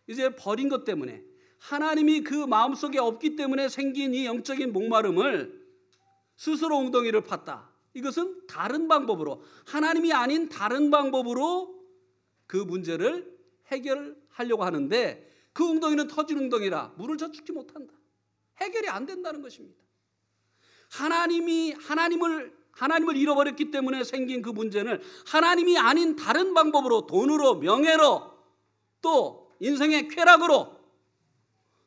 이제 버린 것 때문에, 하나님이 그 마음속에 없기 때문에 생긴 이 영적인 목마름을 스스로 웅덩이를 팠다. 이것은 다른 방법으로, 하나님이 아닌 다른 방법으로 그 문제를 해결하려고 하는데 그 웅덩이는 터진 웅덩이라 물을 저축지 못한다. 해결이 안 된다는 것입니다. 하나님을 잃어버렸기 때문에 생긴 그 문제는 하나님이 아닌 다른 방법으로, 돈으로, 명예로, 또 인생의 쾌락으로,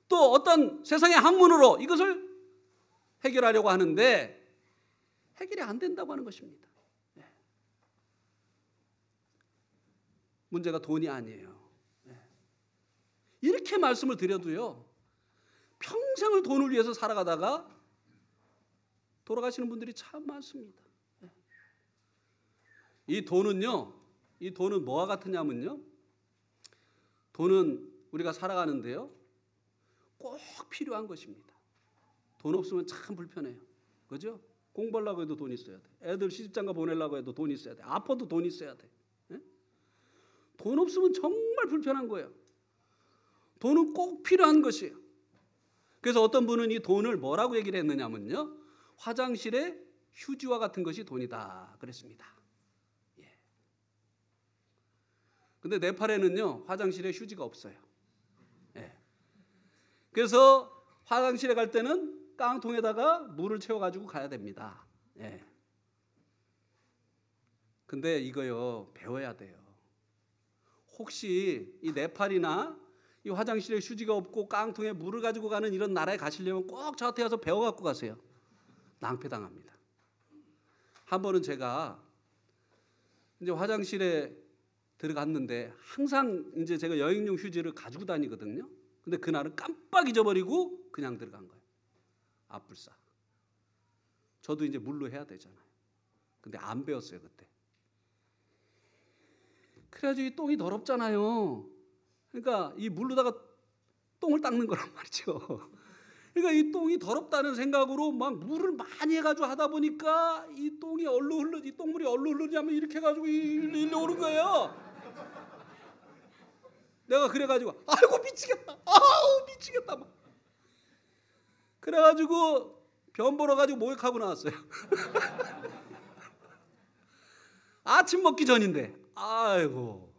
또 어떤 세상의 학문으로 이것을 해결하려고 하는데 해결이 안 된다고 하는 것입니다. 문제가 돈이 아니에요. 이렇게 말씀을 드려도요, 평생을 돈을 위해서 살아가다가 돌아가시는 분들이 참 많습니다. 이 돈은 뭐와 같으냐면요, 돈은 우리가 살아가는데요 꼭 필요한 것입니다. 돈 없으면 참 불편해요. 그죠? 공부하려고 해도 돈 있어야 돼. 애들 시집장가 보내려고 해도 돈 있어야 돼. 아파도 돈 있어야 돼. 돈 없으면 정말 불편한 거예요. 돈은 꼭 필요한 것이에요. 그래서 어떤 분은 이 돈을 뭐라고 얘기를 했느냐면요, 화장실에 휴지와 같은 것이 돈이다 그랬습니다. 근데 네팔에는요 화장실에 휴지가 없어요. 그래서 화장실에 갈 때는 깡통에다가 물을 채워가지고 가야 됩니다. 근데 이거요 배워야 돼요. 혹시 이 네팔이나 이 화장실에 휴지가 없고 깡통에 물을 가지고 가는 이런 나라에 가시려면 꼭 저한테 와서 배워갖고 가세요. 낭패당합니다. 한 번은 제가 이제 화장실에 들어갔는데 항상 이제 제가 여행용 휴지를 가지고 다니거든요. 근데 그날은 깜빡 잊어버리고 그냥 들어간 거예요. 앞불싸. 저도 이제 물로 해야 되잖아요. 근데 안 배웠어요 그때. 그래가지고 이 똥이 더럽잖아요. 그러니까 이 물로다가 똥을 닦는 거란 말이죠. 그러니까 이 똥이 더럽다는 생각으로 막 물을 많이 해가지고 하다 보니까 이 똥이 이 똥물이 얼로 흐르냐면 이렇게 해가지고 일로 오는 거예요. 내가 그래가지고 아이고 미치겠다. 아우 미치겠다. 막. 그래가지고 변 보러 가지고 목욕하고 나왔어요. 아침 먹기 전인데. 아이고.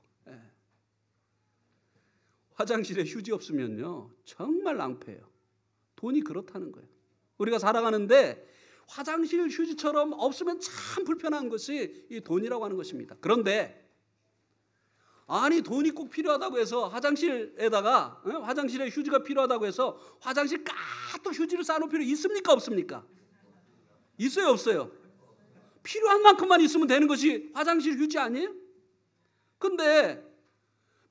화장실에 휴지 없으면요 정말 낭패예요. 돈이 그렇다는 거예요. 우리가 살아가는데 화장실 휴지처럼 없으면 참 불편한 것이 이 돈이라고 하는 것입니다. 그런데 아니 돈이 꼭 필요하다고 해서 화장실에다가 화장실에 휴지가 필요하다고 해서 화장실 까또 휴지를 쌓아놓을 필요 있습니까 없습니까? 있어요 없어요? 필요한 만큼만 있으면 되는 것이 화장실 휴지 아니에요? 근데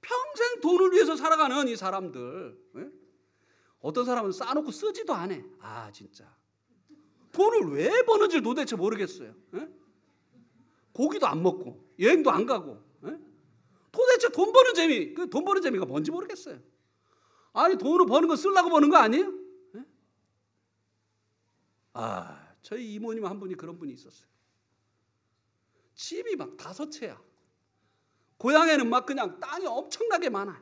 평생 돈을 위해서 살아가는 이 사람들, 어떤 사람은 쌓아놓고 쓰지도 않아. 아 진짜 돈을 왜 버는지 도대체 모르겠어요. 고기도 안 먹고 여행도 안 가고 도대체 돈 버는 재미, 그 돈 버는 재미가 뭔지 모르겠어요. 아니 돈을 버는 건 쓰려고 버는 거 아니에요? 저희 이모님 한 분이 그런 분이 있었어요. 집이 막 5채야. 고향에는 막 그냥 땅이 엄청나게 많아.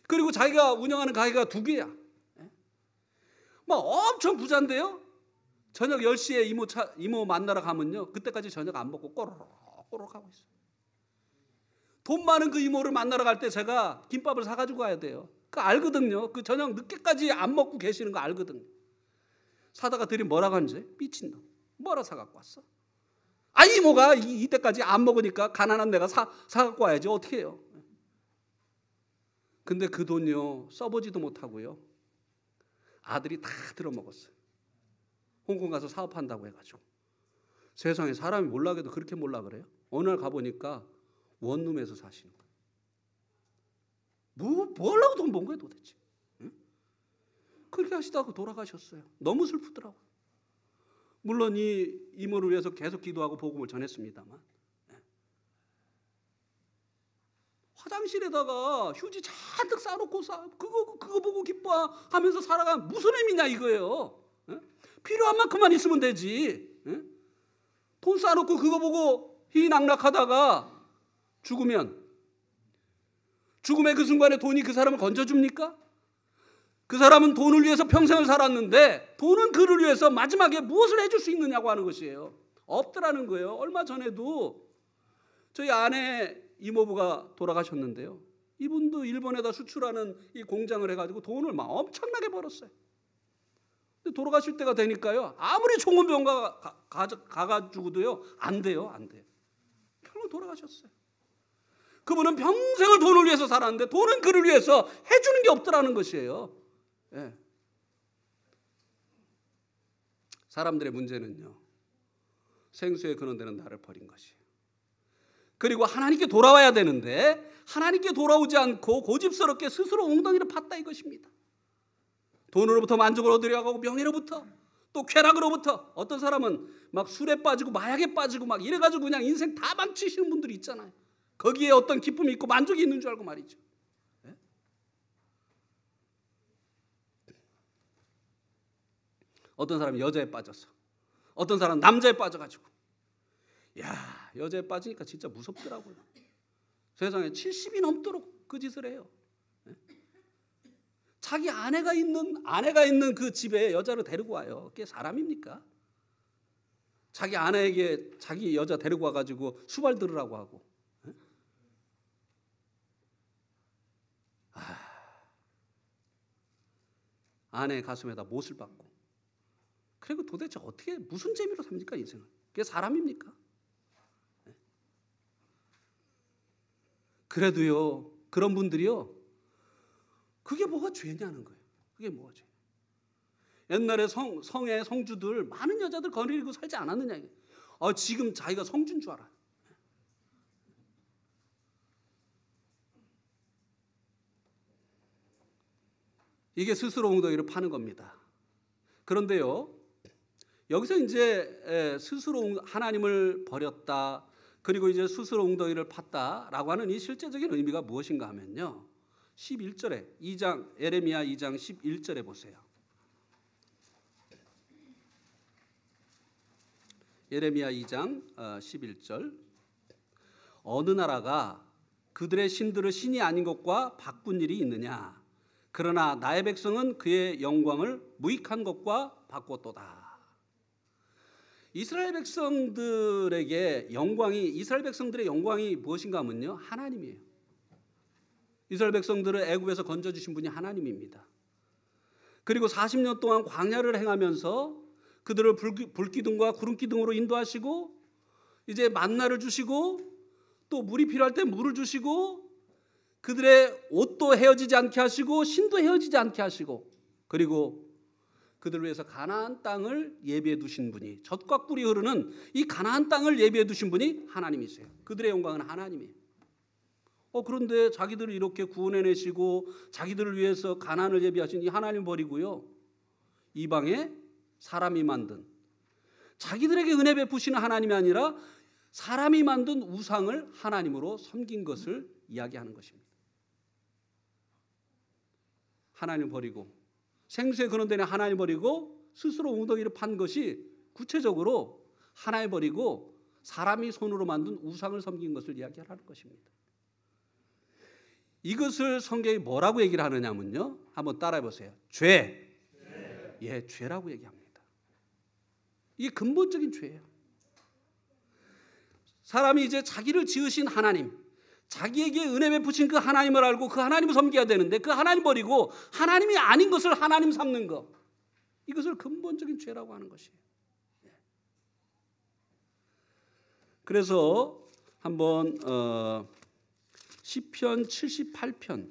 그리고 자기가 운영하는 가게가 2개야. 막 엄청 부자인데요. 저녁 10시에 이모 만나러 가면요, 그때까지 저녁 안 먹고 꼬르륵 하고 있어요. 돈 많은 그 이모를 만나러 갈 때 제가 김밥을 사가지고 가야 돼요. 그 알거든요. 그 저녁 늦게까지 안 먹고 계시는 거 알거든요. 사다가 드림 뭐라고 하는지 미친놈 뭐라 사갖고 왔어? 이모가 이때까지 안 먹으니까 가난한 내가 사갖고 와야지 어떻게 해요? 근데 그 돈요 써보지도 못하고요 아들이 다 들어먹었어요. 홍콩 가서 사업한다고 해가지고. 세상에 사람이 몰락해도 그렇게 몰락 그래요? 어느 날 가보니까 원룸에서 사시는 거예요. 뭐 하려고 돈 번 거예요 도대체? 그렇게 하시다가 돌아가셨어요. 너무 슬프더라고요. 물론 이 이모를 위해서 계속 기도하고 복음을 전했습니다만, 화장실에다가 휴지 잔뜩 쌓아놓고 그거 보고 기뻐하면서 살아가면 무슨 의미냐 이거예요. 필요한 만큼만 있으면 되지. 돈 쌓아놓고 그거 보고 희낙락하다가 죽으면 죽음의 그 순간에 돈이 그 사람을 건져줍니까? 그 사람은 돈을 위해서 평생을 살았는데 돈은 그를 위해서 마지막에 무엇을 해줄 수 있느냐고 하는 것이에요. 없더라는 거예요. 얼마 전에도 저희 아내 이모부가 돌아가셨는데요. 이분도 일본에다 수출하는 이 공장을 해가지고 돈을 막 엄청나게 벌었어요. 근데 돌아가실 때가 되니까요, 아무리 좋은 병원 가가지고도요 안 돼요. 결국 돌아가셨어요. 그분은 평생을 돈을 위해서 살았는데 돈은 그를 위해서 해주는 게 없더라는 것이에요. 사람들의 문제는요, 생수에 근원되는 나를 버린 것이에요. 그리고 하나님께 돌아와야 되는데 하나님께 돌아오지 않고 고집스럽게 스스로 엉덩이를 팠다 이것입니다. 돈으로부터 만족을 얻으려고 하고 명예로부터 또 쾌락으로부터, 어떤 사람은 막 술에 빠지고 마약에 빠지고 막 이래가지고 그냥 인생 다 망치시는 분들이 있잖아요. 거기에 어떤 기쁨이 있고 만족이 있는 줄 알고 말이죠. 어떤 사람은 여자에 빠져서, 어떤 사람은 남자에 빠져가지고, 여자에 빠지니까 진짜 무섭더라고요. 세상에 70이 넘도록 그 짓을 해요. 자기 아내가 있는 그 집에 여자를 데리고 와요. 그게 사람입니까? 자기 아내에게 자기 여자 데리고 와가지고 수발 들으라고 하고. 아내의 가슴에다 못을 박고. 그리고 도대체 어떻게 무슨 재미로 삽니까 인생을? 그게 사람입니까? 그래도요 그런 분들이요 그게 뭐가 죄냐는 거예요. 그게 뭐가 죄? 옛날에 성의 성주들 많은 여자들 거느리고 살지 않았느냐. 지금 자기가 성주인 줄 알아요. 이게 스스로 엉덩이를 파는 겁니다. 그런데요 여기서 이제 스스로 하나님을 버렸다, 그리고 이제 스스로 엉덩이를 팠다라고 하는 이 실제적인 의미가 무엇인가 하면요, 11절에 예레미야 2장 11절에 보세요. 예레미야 2장 11절. 어느 나라가 그들의 신들을 신이 아닌 것과 바꾼 일이 있느냐? 그러나 나의 백성은 그의 영광을 무익한 것과 바꿨도다. 이스라엘 백성들의 영광이 무엇인가 하면요, 하나님이에요. 이스라엘 백성들을 애굽에서 건져주신 분이 하나님입니다. 그리고 40년 동안 광야를 행하면서 그들을 불기둥과 구름기둥으로 인도하시고 이제 만나를 주시고 또 물이 필요할 때 물을 주시고 그들의 옷도 헤어지지 않게 하시고 신도 헤어지지 않게 하시고 그리고 그들을 위해서 가나안 땅을 예비해 두신 분이 젖과 꿀이 흐르는 이 가나안 땅을 예비해 두신 분이 하나님이세요. 그들의 영광은 하나님이에요. 그런데 자기들을 이렇게 구원해내시고 자기들을 위해서 가나안을 예비하신 이 하나님 버리고요. 이방에 사람이 만든 자기들에게 은혜 베푸시는 하나님이 아니라 사람이 만든 우상을 하나님으로 섬긴 것을 이야기하는 것입니다. 하나님 버리고 생수에 그런 데는 하나님 버리고 스스로 웅덩이를 판 것이 구체적으로 하나님 버리고 사람이 손으로 만든 우상을 섬긴 것을 이야기하는 것입니다. 이것을 성경이 뭐라고 얘기를 하느냐면요. 한번 따라해 보세요. 죄. 예, 죄라고 얘기합니다. 이게 근본적인 죄예요. 사람이 이제 자기를 지으신 하나님, 자기에게 은혜 베푸신 그 하나님을 알고 그 하나님을 섬겨야 되는데 그 하나님 버리고 하나님이 아닌 것을 하나님 삼는 것, 이것을 근본적인 죄라고 하는 것이에요. 그래서 한번 시편 78편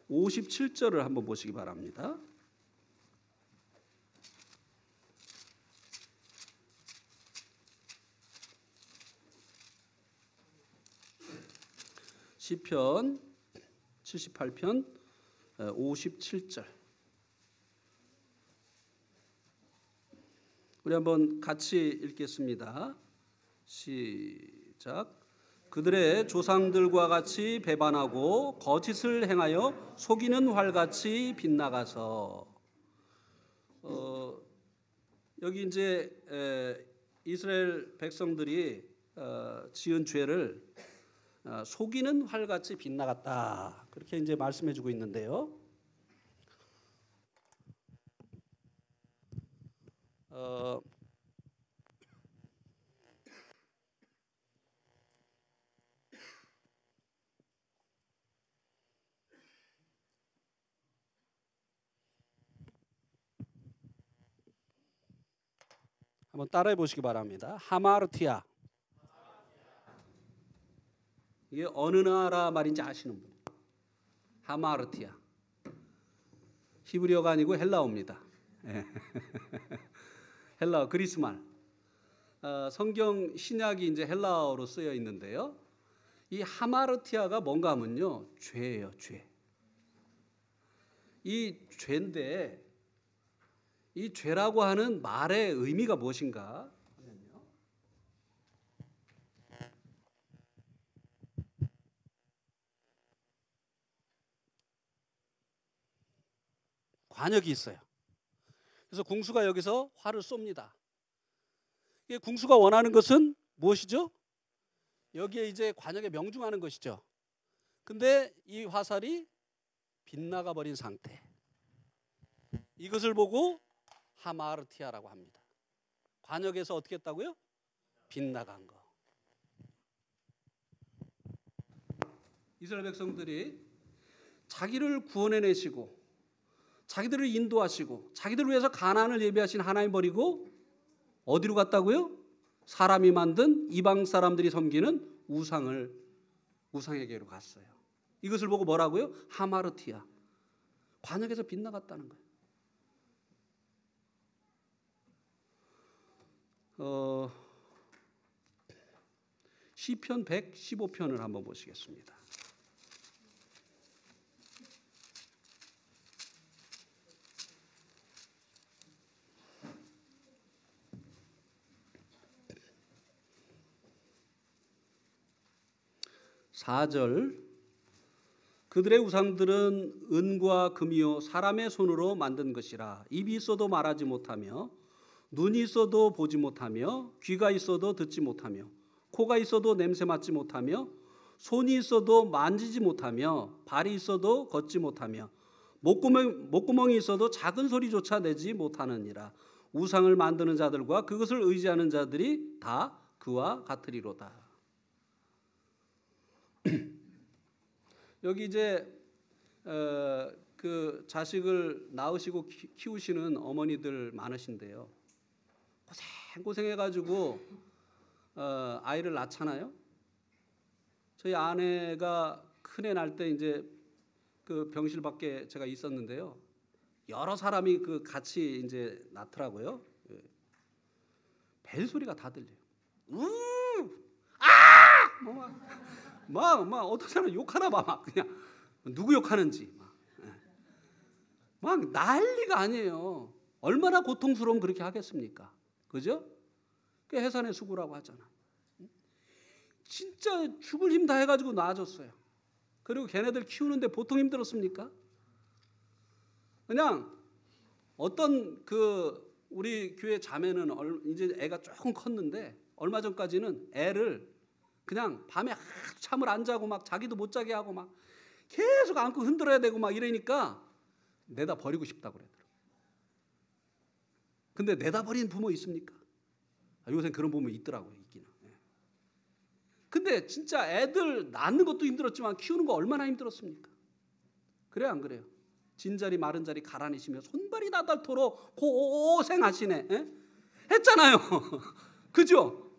57절을 한번 보시기 바랍니다. 시편 78편 57절. 우리 한번 같이 읽겠습니다. 시작. 그들의 조상들과 같이 배반하고 거짓을 행하여 속이는 활같이 빗나가서 여기 이제 이스라엘 백성들이 지은 죄를 속이는 활같이 빗나갔다. 그렇게 이제 말씀해주고 있는데요. 한번 따라해 보시기 바랍니다. 하마르티아. 이게 어느 나라 말인지 아시는 분? 하마르티아. 히브리어가 아니고 헬라어입니다. 헬라어, 그리스 말. 성경 신약이 이제 헬라어로 쓰여 있는데요. 이 하마르티아가 뭔가 하면요, 죄예요, 죄. 이 죄인데 이 죄라고 하는 말의 의미가 무엇인가 하면요. 관역이 있어요. 그래서 궁수가 여기서 활을 쏩니다. 이게 궁수가 원하는 것은 무엇이죠? 여기에 이제 관역에 명중하는 것이죠. 근데 이 화살이 빗나가 버린 상태. 이것을 보고 하마르티아라고 합니다. 관역에서 어떻게 했다고요? 빗나간 거. 이스라엘 백성들이 자기를 구원해내시고 자기들을 인도하시고 자기들을 위해서 가나안을 예비하신 하나님 버리고 어디로 갔다고요? 사람이 만든 이방 사람들이 섬기는 우상에게로 갔어요. 이것을 보고 뭐라고요? 하마르티아. 관역에서 빗나갔다는 거예요. 시편 115편을 한번 보시겠습니다. (4절) 그들의 우상들은 은과 금이요 사람의 손으로 만든 것이라 입이 있어도 말하지 못하며 눈이 있어도 보지 못하며 귀가 있어도 듣지 못하며 코가 있어도 냄새 맡지 못하며 손이 있어도 만지지 못하며 발이 있어도 걷지 못하며 목구멍이 있어도 작은 소리조차 내지 못하느니라. 우상을 만드는 자들과 그것을 의지하는 자들이 다 그와 같으리로다. 여기 이제 그 자식을 낳으시고 키우시는 어머니들 많으신데요. 고생해가지고 아이를 낳잖아요. 저희 아내가 큰애 날 때 이제 그 병실 밖에 제가 있었는데요. 여러 사람이 그 같이 이제 낳더라고요. 벨 소리가 다 들려요. 막 어떤 사람 욕하나 봐. 막 그냥 누구 욕하는지 막 난리가 아니에요. 얼마나 고통스러우면 그렇게 하겠습니까? 그죠? 그 해산의 수고라고 하잖아. 진짜 죽을 힘 다 해가지고 낳아줬어요. 그리고 걔네들 키우는데 보통 힘들었습니까? 그냥 어떤 그 우리 교회 자매는 이제 애가 조금 컸는데 얼마 전까지는 애를 그냥 밤에 잠을 안 자고 막 자기도 못 자게 하고 막 계속 안고 흔들어야 되고 막 이러니까 내다 버리고 싶다고 그러더라고요. 근데 내다 버린 부모 있습니까? 요새 그런 부모 있더라고요. 있기는. 근데 진짜 애들 낳는 것도 힘들었지만 키우는 거 얼마나 힘들었습니까? 그래요, 안 그래요? 진자리 마른 자리 가라니시며 손발이 나닳도록 고생하시네. 했잖아요. 그죠?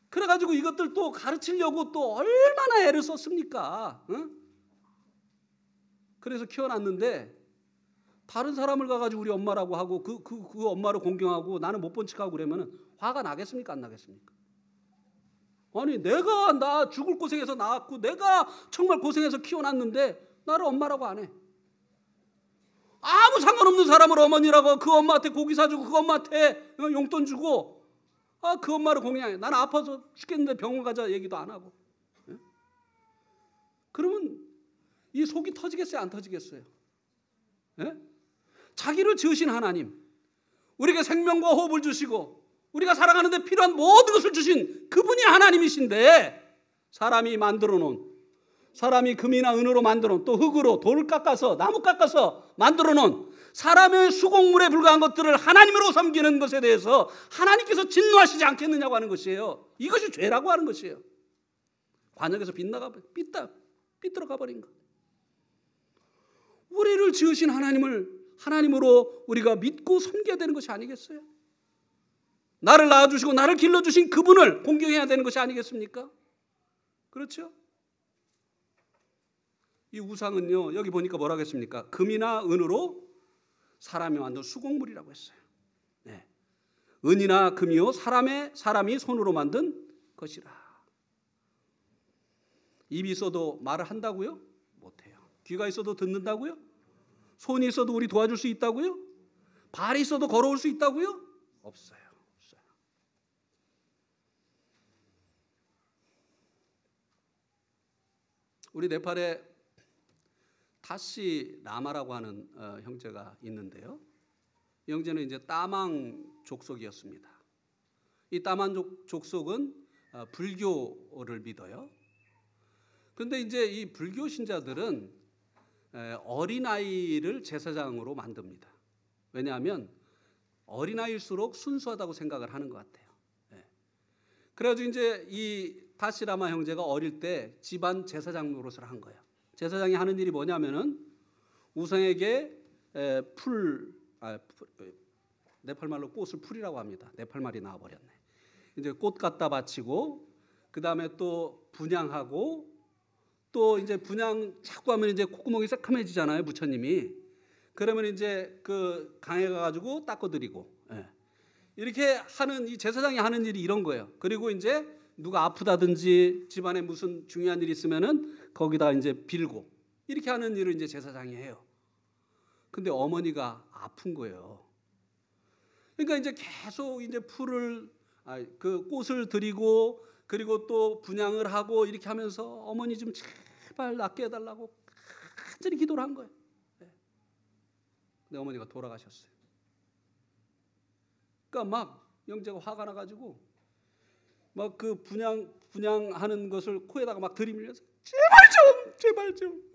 그래가지고 이것들 또 가르치려고 또 얼마나 애를 썼습니까? 그래서 키워놨는데 다른 사람을 가가지고 우리 엄마라고 하고 그 엄마를 공경하고 나는 못 본 척하고 그러면 화가 나겠습니까? 안 나겠습니까? 아니 내가 나 죽을 고생해서 낳았고 내가 정말 고생해서 키워놨는데 나를 엄마라고 안 해. 아무 상관없는 사람을 어머니라고 그 엄마한테 고기 사주고 그 엄마한테 용돈 주고 그 엄마를 공양해. 나는 아파서 죽겠는데 병원 가자 얘기도 안 하고. 그러면 이 속이 터지겠어요? 안 터지겠어요? 자기를 지으신 하나님, 우리에게 생명과 호흡을 주시고 우리가 살아가는 데 필요한 모든 것을 주신 그분이 하나님이신데 사람이 만들어 놓은, 사람이 금이나 은으로 만들어 놓은, 또 흙으로 돌 깎아서 나무 깎아서 만들어 놓은 사람의 수공물에 불과한 것들을 하나님으로 섬기는 것에 대해서 하나님께서 진노하시지 않겠느냐고 하는 것이에요. 이것이 죄라고 하는 것이에요. 관역에서 빗들어가 버린 것. 우리를 지으신 하나님을 하나님으로 우리가 믿고 섬겨야 되는 것이 아니겠어요? 나를 낳아주시고 나를 길러주신 그분을 공경해야 되는 것이 아니겠습니까? 그렇죠? 이 우상은요, 여기 보니까 뭐라고 했습니까? 금이나 은으로 사람이 만든 수공물이라고 했어요. 네. 은이나 금이요 사람이 손으로 만든 것이라. 입이 있어도 말을 한다고요? 못해요. 귀가 있어도 듣는다고요? 손이 있어도 우리 도와줄 수 있다고요? 발이 있어도 걸어올 수 있다고요? 없어요. 우리 네팔에 타시 라마라고 하는 형제가 있는데요. 이 형제는 이제 따망 족속이었습니다. 이 따망 족속은 불교를 믿어요. 그런데 이제 이 불교 신자들은 어린아이를 제사장으로 만듭니다. 왜냐하면 어린아이일수록 순수하다고 생각을 하는 것 같아요. 그래가지고 이제 이 타시라마 형제가 어릴 때 집안 제사장 노릇을 한 거예요. 제사장이 하는 일이 뭐냐면은 우상에게 네팔말로 꽃을 풀이라고 합니다. 네팔말이 나와버렸네. 이제 꽃 갖다 바치고 그 다음에 또 분양하고 또 이제 분양 자꾸 하면 이제 콧구멍이 새카매지잖아요, 부처님이. 그러면 이제 그 강에 가가지고 닦아드리고, 이렇게 하는 이 제사장이 하는 일이 이런 거예요. 그리고 이제 누가 아프다든지 집안에 무슨 중요한 일이 있으면은 거기다 이제 빌고 이렇게 하는 일을 이제 제사장이 해요. 근데 어머니가 아픈 거예요. 그러니까 이제 계속 이제 그 꽃을 드리고 그리고 또 분양을 하고 이렇게 하면서 어머니 좀 제발 낫게 해달라고 간절히 기도를 한 거예요. 근데 어머니가 돌아가셨어요. 그러니까 막 형제가 화가 나가지고 막 그 분양하는 것을 코에다가 막 들이밀면서 제발 좀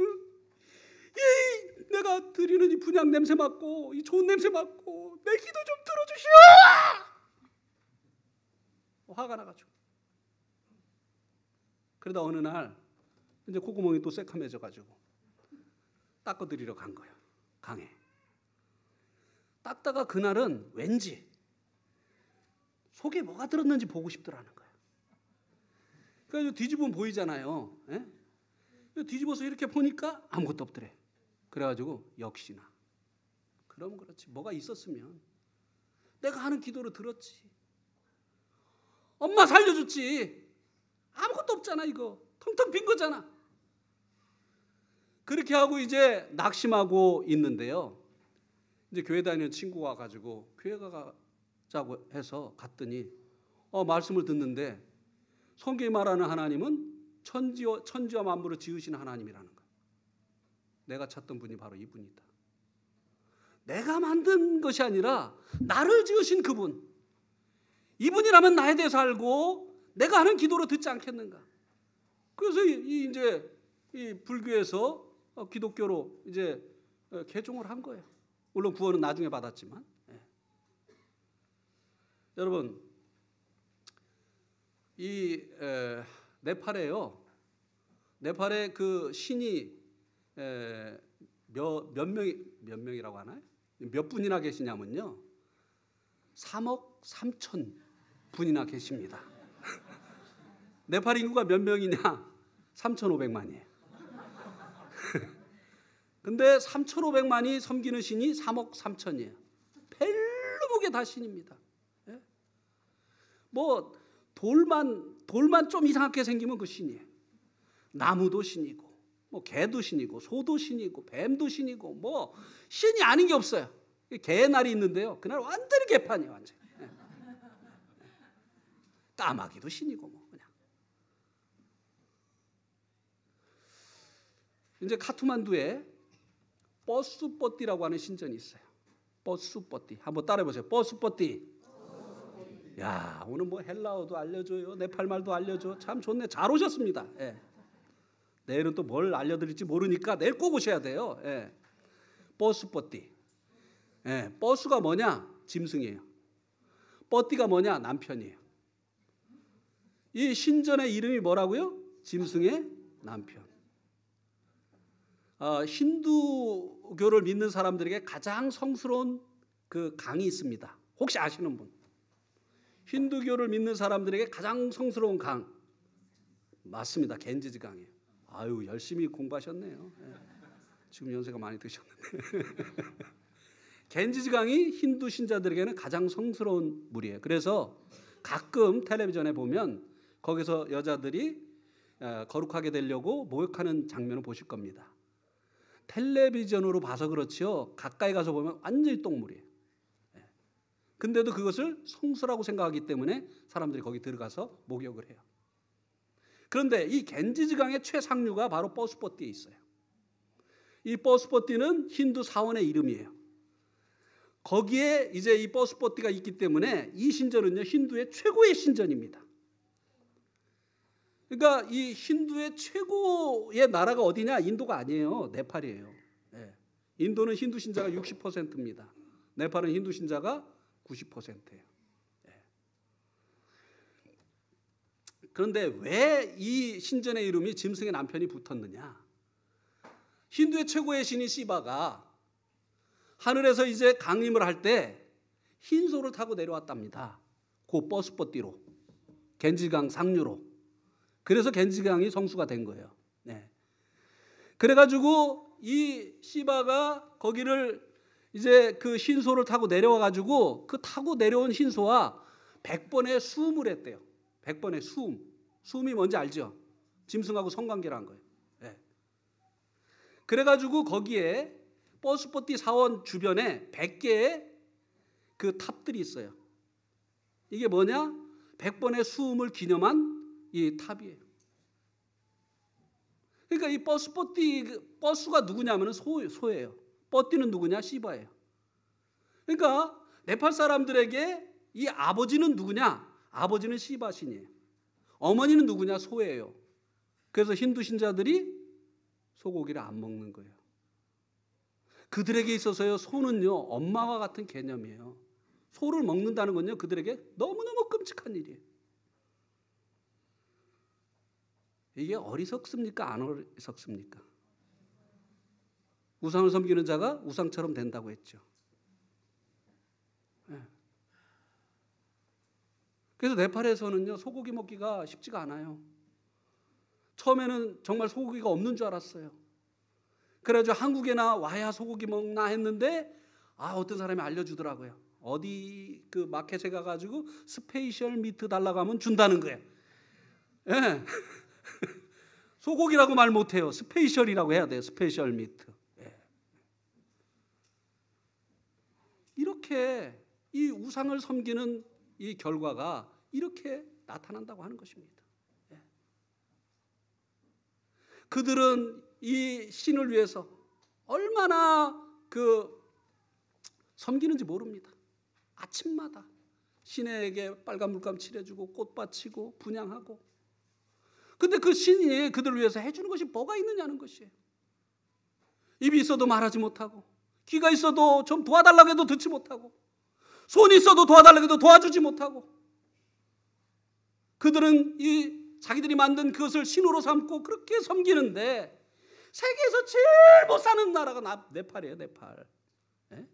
내가 드리는 이 분양 냄새 맡고 이 좋은 냄새 맡고 내 기도 좀 들어주시오. 화가 나가지고. 그러다 어느 날 이제 콧구멍이 또 새카매져 가지고 닦아드리러 간 거예요. 강에. 닦다가 그날은 왠지 속에 뭐가 들었는지 보고 싶더라는 거예요. 그래서 뒤집으면 보이잖아요. 예? 뒤집어서 이렇게 보니까 아무것도 없더래. 그래가지고 역시나. 그러면 그렇지. 뭐가 있었으면 내가 하는 기도를 들었지. 엄마 살려줬지. 아무것도 없잖아 이거. 텅텅 빈 거잖아. 그렇게 하고 이제 낙심하고 있는데요. 이제 교회 다니는 친구가 가지고 교회 가자고 해서 갔더니 말씀을 듣는데 성경이 말하는 하나님은 천지와 만물을 지으신 하나님이라는 거예요. 내가 찾던 분이 바로 이분이다. 내가 만든 것이 아니라 나를 지으신 그분. 이분이라면 나에 대해서 알고 내가 하는 기도로 듣지 않겠는가. 그래서 이제 이 불교에서 기독교로 이제 개종을 한 거예요. 물론 구원은 나중에 받았지만. 예. 여러분, 이 네팔에요. 네팔에 그 신이 몇 명이라고 하나요? 몇 분이나 계시냐면요. 3억 3천 분이나 계십니다. 네팔 인구가 몇 명이냐? 3,500만이에요. 근데 3,500만이 섬기는 신이 3억 3천이에요. 벨르무게 다 신입니다. 예? 뭐 돌만 좀 이상하게 생기면 그 신이에요. 나무도 신이고, 뭐 개도 신이고, 소도 신이고, 뱀도 신이고, 뭐 신이 아닌 게 없어요. 개의 날이 있는데요. 그날 완전히 개판이에요, 완전. 예. 까마귀도 신이고 뭐 그냥. 이제 카트만두에 버스뽀띠라고 하는 신전이 있어요. 버스뽀띠. 한번 따라해보세요. 버스뽀띠. 야, 오늘 뭐 헬라어도 알려줘요. 네팔 말도 알려줘. 참 좋네. 잘 오셨습니다. 예. 내일은 또 뭘 알려드릴지 모르니까 내일 꼭 오셔야 돼요. 예. 버스뽀띠. 예. 버스가 뭐냐? 짐승이에요. 뽀띠가 뭐냐? 남편이에요. 이 신전의 이름이 뭐라고요? 짐승의 남편. 힌두교를 믿는 사람들에게 가장 성스러운 그 강이 있습니다. 혹시 아시는 분? 힌두교를 믿는 사람들에게 가장 성스러운 강. 맞습니다. 겐지즈 강이에요. 아유, 열심히 공부하셨네요. 예. 지금 연세가 많이 드셨는데. 겐지즈 강이 힌두 신자들에게는 가장 성스러운 물이에요. 그래서 가끔 텔레비전에 보면 거기서 여자들이 거룩하게 되려고 목욕하는 장면을 보실 겁니다. 텔레비전으로 봐서 그렇지요. 가까이 가서 보면 완전히 똥물이에요. 근데도 그것을 성수라고 생각하기 때문에 사람들이 거기 들어가서 목욕을 해요. 그런데 이 겐지즈강의 최상류가 바로 버스뽀띠에 있어요. 이 버스뽀띠는 힌두 사원의 이름이에요. 거기에 이제 이 버스뽀띠가 있기 때문에 이 신전은요, 힌두의 최고의 신전입니다. 그러니까 이 힌두의 최고의 나라가 어디냐? 인도가 아니에요. 네팔이에요. 예. 인도는 힌두 신자가 60%입니다. 네팔은 힌두 신자가 90%예요. 예. 그런데 왜 이 신전의 이름이 짐승의 남편이 붙었느냐? 힌두의 최고의 신인 시바가 하늘에서 이제 강림을 할 때 흰소를 타고 내려왔답니다. 그 버스뽀띠로, 겐지강 상류로. 그래서 겐지강이 성수가 된 거예요. 네. 그래가지고 이 시바가 거기를 이제 그 흰소를 타고 내려와가지고 그 타고 내려온 흰소와 100번의 수음을 했대요. 100번의 수음. 수음이 뭔지 알죠? 짐승하고 성관계를 한 거예요. 네. 그래가지고 거기에 버스뽀띠 사원 주변에 100개의 그 탑들이 있어요. 이게 뭐냐? 100번의 수음을 기념한 이 탑이에요. 그러니까 이 버스가 누구냐면 소예요. 뽀띠는 누구냐? 시바예요. 그러니까 네팔 사람들에게 이 아버지는 누구냐? 아버지는 시바 신이에요. 어머니는 누구냐? 소예요. 그래서 힌두 신자들이 소고기를 안 먹는 거예요. 그들에게 있어서요, 소는요, 엄마와 같은 개념이에요. 소를 먹는다는 건요, 그들에게 너무너무 끔찍한 일이에요. 이게 어리석습니까? 안 어리석습니까? 우상을 섬기는 자가 우상처럼 된다고 했죠. 네. 그래서 네팔에서는요, 소고기 먹기가 쉽지가 않아요. 처음에는 정말 소고기가 없는 줄 알았어요. 그래가지고 한국에나 와야 소고기 먹나 했는데 어떤 사람이 알려주더라고요. 어디 그 마켓에 가가지고 스페셜 미트 달라고 하면 준다는 거예요. 예. 소고기라고 말 못해요. 스페셜이라고 해야 돼요. 스페셜 미트. 예. 이렇게 이 우상을 섬기는 이 결과가 이렇게 나타난다고 하는 것입니다. 예. 그들은 이 신을 위해서 얼마나 섬기는지 모릅니다. 아침마다 신에게 빨간 물감 칠해주고 꽃 바치고 분향하고. 근데 그 신이 그들을 위해서 해주는 것이 뭐가 있느냐는 것이에요. 입이 있어도 말하지 못하고, 귀가 있어도 좀 도와달라고 해도 듣지 못하고, 손이 있어도 도와달라고 해도 도와주지 못하고, 그들은 이 자기들이 만든 그것을 신으로 삼고 그렇게 섬기는데, 세계에서 제일 못 사는 나라가 네팔이에요. 네팔. 예?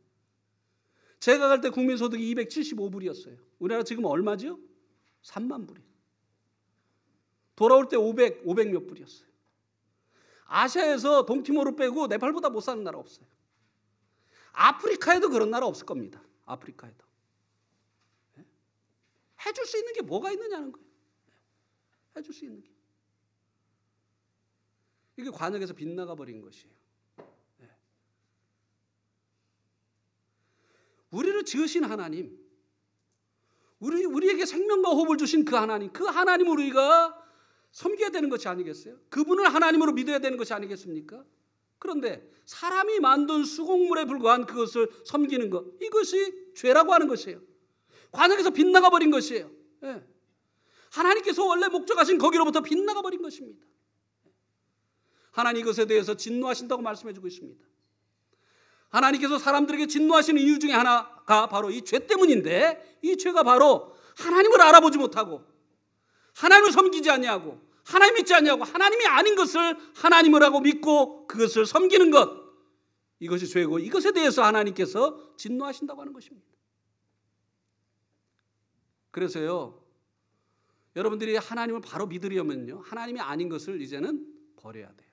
제가 갈 때 국민소득이 275불이었어요. 우리나라 지금 얼마죠? 3만 불이에요. 돌아올 때 500 몇 불이었어요. 아시아에서 동티모르 빼고 네팔보다 못 사는 나라 없어요. 아프리카에도 그런 나라 없을 겁니다. 아프리카에도. 예? 해줄 수 있는 게 뭐가 있느냐는 거예요. 해줄 수 있는 게. 이게 관역에서 빗나가 버린 것이에요. 예. 우리를 지으신 하나님, 우리에게 생명과 호흡을 주신 그 하나님을 우리가 섬겨야 되는 것이 아니겠어요? 그분을 하나님으로 믿어야 되는 것이 아니겠습니까? 그런데 사람이 만든 수공물에 불과한 그것을 섬기는 것, 이것이 죄라고 하는 것이에요. 관역에서 빗나가 버린 것이에요. 예. 하나님께서 원래 목적하신 거기로부터 빗나가 버린 것입니다. 하나님 이것에 대해서 진노하신다고 말씀해주고 있습니다. 하나님께서 사람들에게 진노하시는 이유 중에 하나가 바로 이 죄 때문인데, 이 죄가 바로 하나님을 알아보지 못하고 하나님을 섬기지 아니하고 하나님 믿지 아니하고 하나님이 아닌 것을 하나님이라고 믿고 그것을 섬기는 것, 이것이 죄고, 이것에 대해서 하나님께서 진노하신다고 하는 것입니다. 그래서요, 여러분들이 하나님을 바로 믿으려면요, 하나님이 아닌 것을 이제는 버려야 돼요.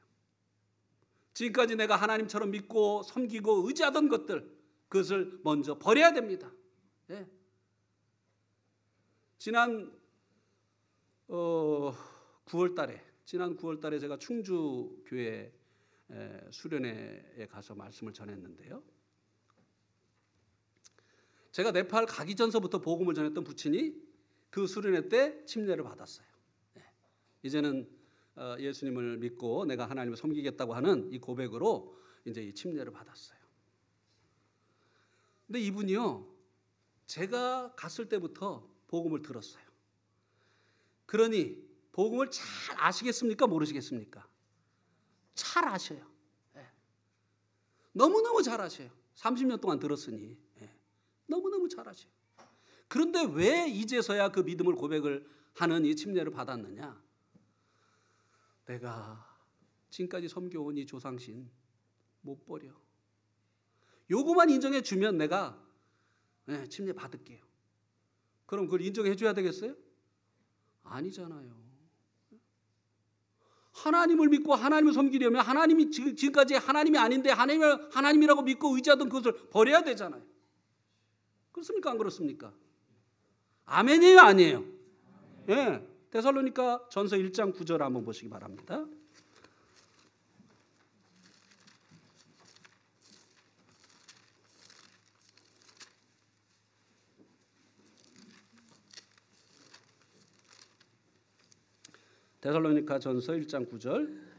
지금까지 내가 하나님처럼 믿고 섬기고 의지하던 것들, 그것을 먼저 버려야 됩니다. 예. 지난 9월 달에 제가 충주 교회 수련회에 가서 말씀을 전했는데요. 제가 네팔 가기 전서부터 복음을 전했던 부친이 그 수련회 때 침례를 받았어요. 이제는 예수님을 믿고 내가 하나님을 섬기겠다고 하는 이 고백으로 이제 이 침례를 받았어요. 근데 이분이요, 제가 갔을 때부터 복음을 들었어요. 그러니 복음을 잘 아시겠습니까? 모르시겠습니까? 잘 아셔요. 너무너무 잘 아셔요. 30년 동안 들었으니 너무너무 잘 아셔요. 그런데 왜 이제서야 그 믿음을 고백을 하는 이 침례를 받았느냐? 내가 지금까지 섬겨온 이 조상신 못 버려. 요거만 인정해 주면 내가 침례 받을게요. 그럼 그걸 인정해 줘야 되겠어요? 아니잖아요. 하나님을 믿고 하나님을 섬기려면 하나님이 지금까지 하나님이 아닌데 하나님이라고 믿고 의지하던 그것을 버려야 되잖아요. 그렇습니까? 안 그렇습니까? 아멘이에요? 아니에요? 예. 데살로니가 전서 1장 9절 한번 보시기 바랍니다. 데살로니가 전서 1장 9절.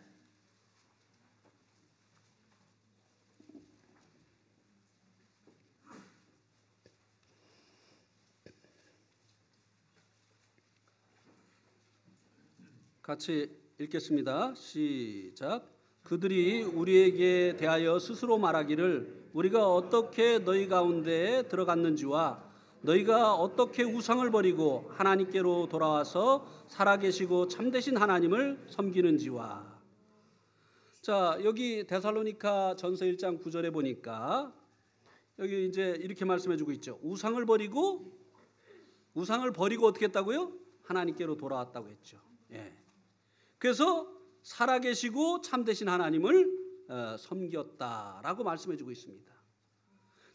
같이 읽겠습니다. 시작. 그들이 우리에게 대하여 스스로 말하기를 우리가 어떻게 너희 가운데에 들어갔는지와 너희가 어떻게 우상을 버리고 하나님께로 돌아와서 살아계시고 참되신 하나님을 섬기는지와. 자, 여기 데살로니가 전서 1장 9절에 보니까 여기 이제 이렇게 말씀해주고 있죠. 우상을 버리고 어떻게 했다고요? 하나님께로 돌아왔다고 했죠. 예. 그래서 살아계시고 참되신 하나님을 섬겼다라고 말씀해주고 있습니다.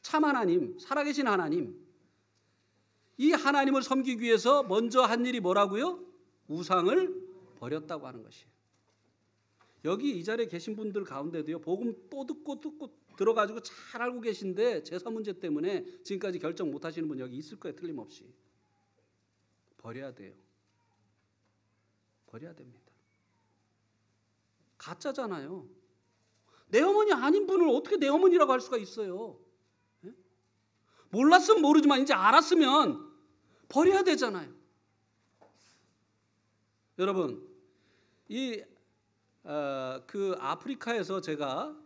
참 하나님, 살아계신 하나님, 이 하나님을 섬기기 위해서 먼저 한 일이 뭐라고요? 우상을 버렸다고 하는 것이에요. 여기 이 자리에 계신 분들 가운데도요, 복음 또 듣고 들어가지고 잘 알고 계신데 제사 문제 때문에 지금까지 결정 못 하시는 분 여기 있을 거예요. 틀림없이. 버려야 돼요. 버려야 됩니다. 가짜잖아요. 내 어머니 아닌 분을 어떻게 내 어머니라고 할 수가 있어요? 예? 몰랐으면 모르지만 이제 알았으면 버려야 되잖아요. 여러분, 그 아프리카에서 제가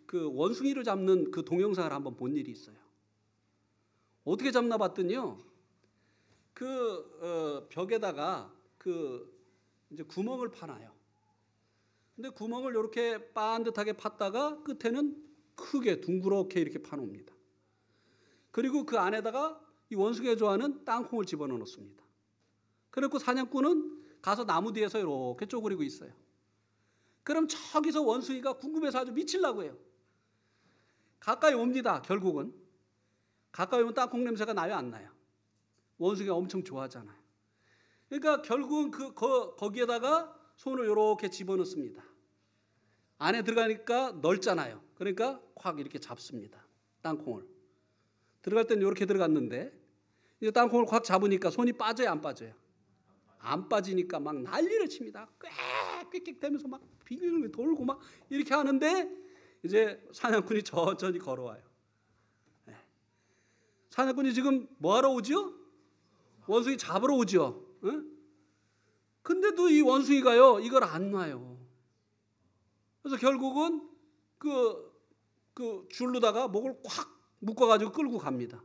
그 원숭이를 잡는 그 동영상을 한번 본 일이 있어요. 어떻게 잡나 봤더니요, 그 벽에다가 이제 구멍을 파놔요. 근데 구멍을 이렇게 반듯하게 팠다가 끝에는 크게 둥그렇게 이렇게 파놓습니다. 그리고 그 안에다가 이 원숭이가 좋아하는 땅콩을 집어넣어 놓습니다. 그리고 사냥꾼은 가서 나무 뒤에서 이렇게 쪼그리고 있어요. 그럼 저기서 원숭이가 궁금해서 아주 미치려고 해요. 가까이 옵니다. 결국은 가까이 오면 땅콩 냄새가 나요, 안 나요? 원숭이가 엄청 좋아하잖아요. 그러니까 결국은 거기에다가 손을 이렇게 집어넣습니다. 안에 들어가니까 넓잖아요. 그러니까 콱 이렇게 잡습니다. 땅콩을. 들어갈 때는 이렇게 들어갔는데 이제 땅콩을 콱 잡으니까 손이 빠져요, 안 빠져요? 안 빠지니까 막 난리를 칩니다. 꽥꽥 대면서 막 빙글 돌고 막 이렇게 하는데 이제 사냥꾼이 천천히 걸어와요. 사냥꾼이 지금 뭐하러 오죠? 원숭이 잡으러 오죠. 근데도 이 원숭이가요, 이걸 안 놔요. 그래서 결국은 그 줄로다가 목을 콱 묶어가지고 끌고 갑니다.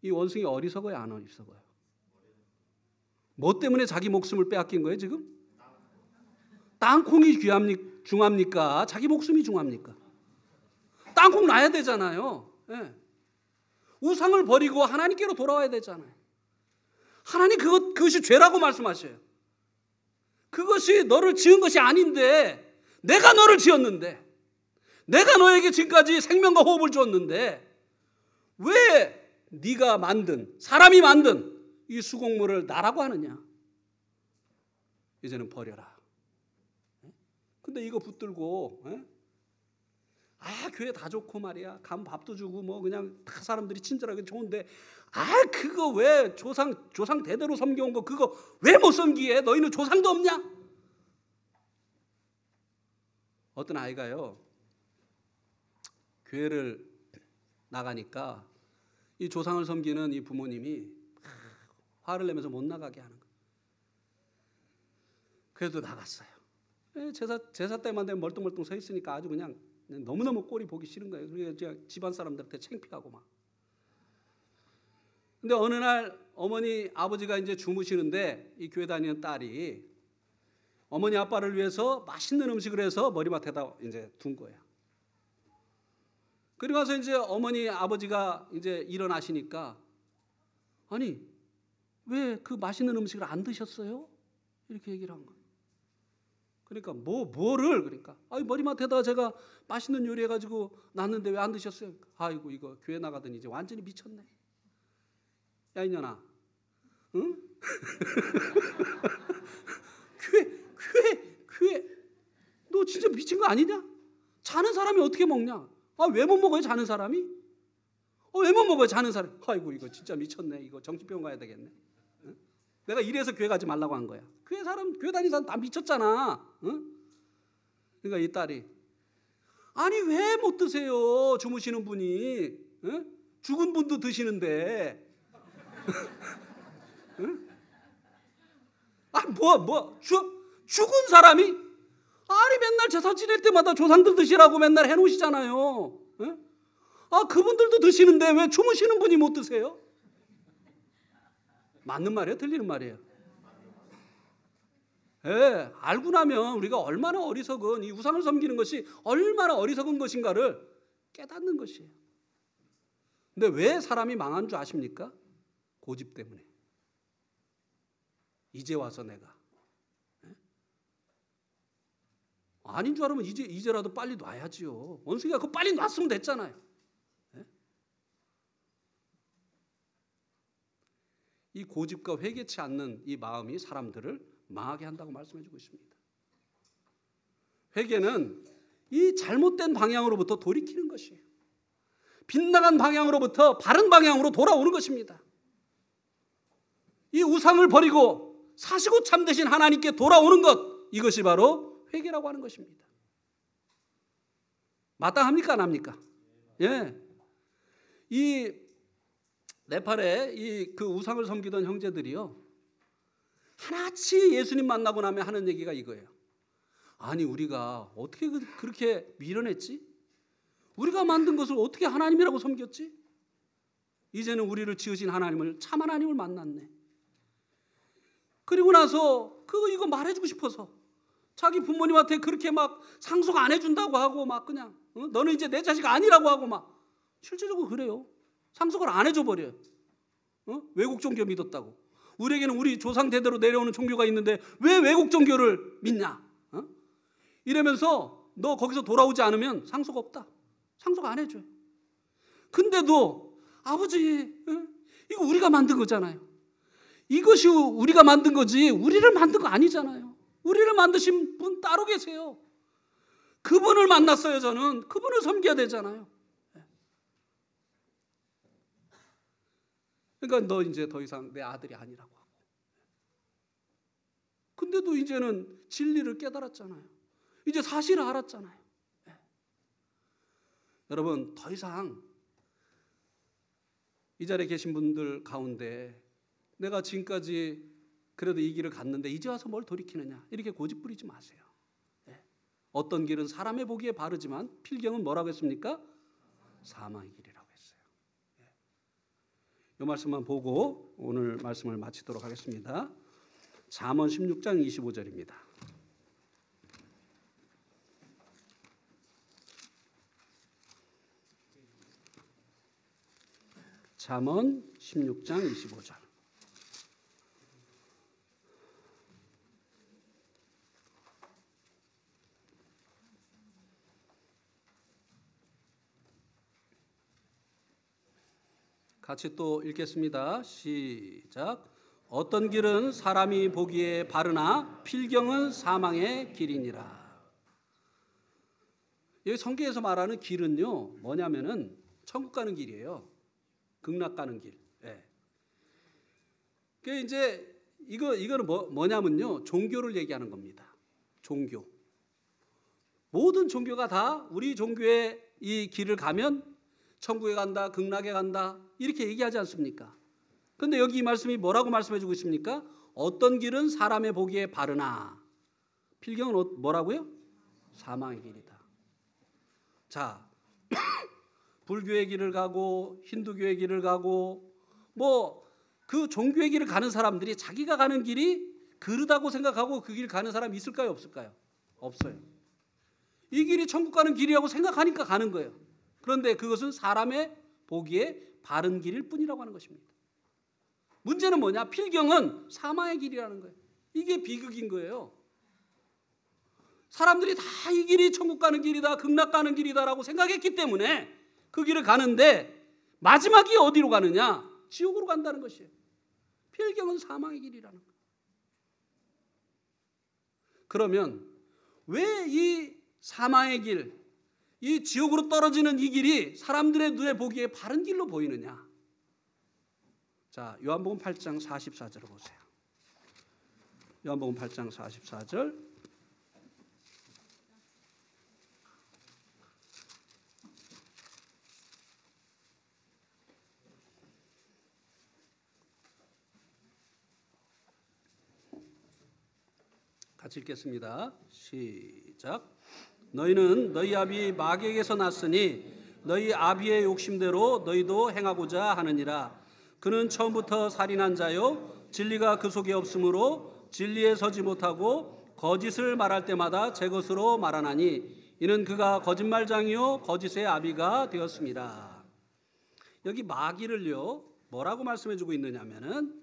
이 원숭이 어리석어요, 안 어리석어요? 뭐 때문에 자기 목숨을 빼앗긴 거예요, 지금? 땅콩이 중합니까? 자기 목숨이 중합니까? 땅콩 놔야 되잖아요. 네. 우상을 버리고 하나님께로 돌아와야 되잖아요. 하나님 그것이 죄라고 말씀하셔요. 그것이 너를 지은 것이 아닌데, 내가 너를 지었는데, 내가 너에게 지금까지 생명과 호흡을 줬는데 왜 네가 만든, 사람이 만든 이 수곡물을 나라고 하느냐? 이제는 버려라. 근데 이거 붙들고 교회 다 좋고 말이야, 가면 밥도 주고 뭐 그냥 다 사람들이 친절하게 좋은데 그거 왜 조상 대대로 섬겨온 거 그거 왜 못 섬기해? 너희는 조상도 없냐? 어떤 아이가요, 교회를 나가니까 이 조상을 섬기는 이 부모님이 화를 내면서 못 나가게 하는 거예요. 그래도 나갔어요. 제사 때만 되면 멀뚱멀뚱 서 있으니까 아주 그냥 너무너무 꼴이 보기 싫은 거예요. 그래서 집안 사람들한테 창피하고 막. 근데 어느 날 어머니 아버지가 이제 주무시는데 이 교회 다니는 딸이 어머니 아빠를 위해서 맛있는 음식을 해서 머리맡에다 이제 둔 거예요. 그리고 나서 이제 어머니 아버지가 이제 일어나시니까 아니 왜 그 맛있는 음식을 안 드셨어요? 이렇게 얘기를 한 거예요. 그러니까 뭐를 그러니까 머리맡에다 제가 맛있는 요리 해가지고 놨는데 왜 안 드셨어요? 아이고 이거 교회 나가더니 이제 완전히 미쳤네. 야 이년아, 응? 교회 너 진짜 미친 거 아니냐? 자는 사람이 어떻게 먹냐? 왜 못 먹어요 자는 사람이? 왜 못 먹어요 자는 사람이? 아이고 이거 진짜 미쳤네. 이거 정신병원 가야 되겠네. 응? 내가 이래서 교회 가지 말라고 한 거야. 교회 다니는 사람 다 미쳤잖아. 응? 그러니까 이 딸이 아니 왜 못 드세요? 주무시는 분이 응? 죽은 분도 드시는데. 응? 죽은 사람이 맨날 제사 지낼 때마다 조상들 드시라고 맨날 해놓으시잖아요. 응? 그분들도 드시는데 왜 주무시는 분이 못 드세요? 맞는 말이에요? 틀리는 말이에요? 알고 나면 우리가 얼마나 어리석은, 이 우상을 섬기는 것이 얼마나 어리석은 것인가를 깨닫는 것이에요. 근데 왜 사람이 망한 줄 아십니까? 고집 때문에. 이제 와서 내가 아닌 줄 알으면 이제라도 빨리 놔야지요. 원숭이가 그거 빨리 놨으면 됐잖아요. 네? 이 고집과 회개치 않는 이 마음이 사람들을 망하게 한다고 말씀해주고 있습니다. 회개는 이 잘못된 방향으로부터 돌이키는 것이에요. 빗나간 방향으로부터 바른 방향으로 돌아오는 것입니다. 이 우상을 버리고 사시고 참되신 하나님께 돌아오는 것, 이것이 바로 회개라고 하는 것입니다. 마땅합니까? 안 합니까? 예. 이 네팔에 그 우상을 섬기던 형제들이요, 하나같이 예수님 만나고 나면 하는 얘기가 이거예요. 아니, 우리가 어떻게 그렇게 밀어냈지? 우리가 만든 것을 어떻게 하나님이라고 섬겼지? 이제는 우리를 지으신 하나님을, 참 하나님을 만났네. 그리고 나서 이거 말해주고 싶어서 자기 부모님한테 그렇게 막 상속 안 해준다고 하고 막 그냥 너는 이제 내 자식 아니라고 하고 막 실제적으로 그래요. 상속을 안 해줘 버려요. 외국 종교 믿었다고. 우리에게는 우리 조상 대대로 내려오는 종교가 있는데 왜 외국 종교를 믿냐? 이러면서 너 거기서 돌아오지 않으면 상속 없다. 상속 안 해줘요. 근데도 아버지, 이거 우리가 만든 거잖아요. 이것이 우리가 만든 거지 우리를 만든 거 아니잖아요. 우리를 만드신 분 따로 계세요. 그분을 만났어요. 저는 그분을 섬겨야 되잖아요. 그러니까 너 이제 더 이상 내 아들이 아니라고 하고. 근데도 이제는 진리를 깨달았잖아요. 이제 사실을 알았잖아요. 여러분, 더 이상 이 자리에 계신 분들 가운데 내가 지금까지 그래도 이 길을 갔는데 이제 와서 뭘 돌이키느냐, 이렇게 고집 부리지 마세요. 어떤 길은 사람의 보기에 바르지만 필경은 뭐라고 했습니까? 사망의 길이라고 했어요. 이 말씀만 보고 오늘 말씀을 마치도록 하겠습니다. 잠언 16장 25절입니다. 잠언 16장 25절. 같이 또 읽겠습니다. 시작. 어떤 길은 사람이 보기에 바르나 필경은 사망의 길이니라. 여기 성경에서 말하는 길은요, 뭐냐면은 천국 가는 길이에요. 극락 가는 길. 예. 그 이제 이거는 뭐냐면요, 종교를 얘기하는 겁니다. 종교. 모든 종교가 다 우리 종교의 이 길을 가면 천국에 간다, 극락에 간다, 이렇게 얘기하지 않습니까? 그런데 여기 이 말씀이 뭐라고 말씀해주고 있습니까? 어떤 길은 사람의 보기에 바르나 필경은 뭐라고요? 사망의 길이다. 자, 불교의 길을 가고 힌두교의 길을 가고 뭐 그 종교의 길을 가는 사람들이 자기가 가는 길이 그르다고 생각하고 그 길 가는 사람이 있을까요? 없을까요? 없어요. 이 길이 천국 가는 길이라고 생각하니까 가는 거예요. 그런데 그것은 사람의 보기에 바른 길일 뿐이라고 하는 것입니다. 문제는 뭐냐? 필경은 사망의 길이라는 거예요. 이게 비극인 거예요. 사람들이 다 이 길이 천국 가는 길이다, 극락 가는 길이다라고 생각했기 때문에 그 길을 가는데 마지막이 어디로 가느냐? 지옥으로 간다는 것이에요. 필경은 사망의 길이라는 거예요. 그러면 왜 이 사망의 길, 이 지옥으로 떨어지는 이 길이 사람들의 눈에 보기에 바른 길로 보이느냐? 자, 요한복음 8장 44절을 보세요. 요한복음 8장 44절. 같이 읽겠습니다. 시작. 너희는 너희 아비 마귀에게서 났으니 너희 아비의 욕심대로 너희도 행하고자 하느니라. 그는 처음부터 살인한 자요 진리가 그 속에 없으므로 진리에 서지 못하고 거짓을 말할 때마다 제 것으로 말하나니 이는 그가 거짓말장이요 거짓의 아비가 되었습니다. 여기 마귀를요 뭐라고 말씀해주고 있느냐면은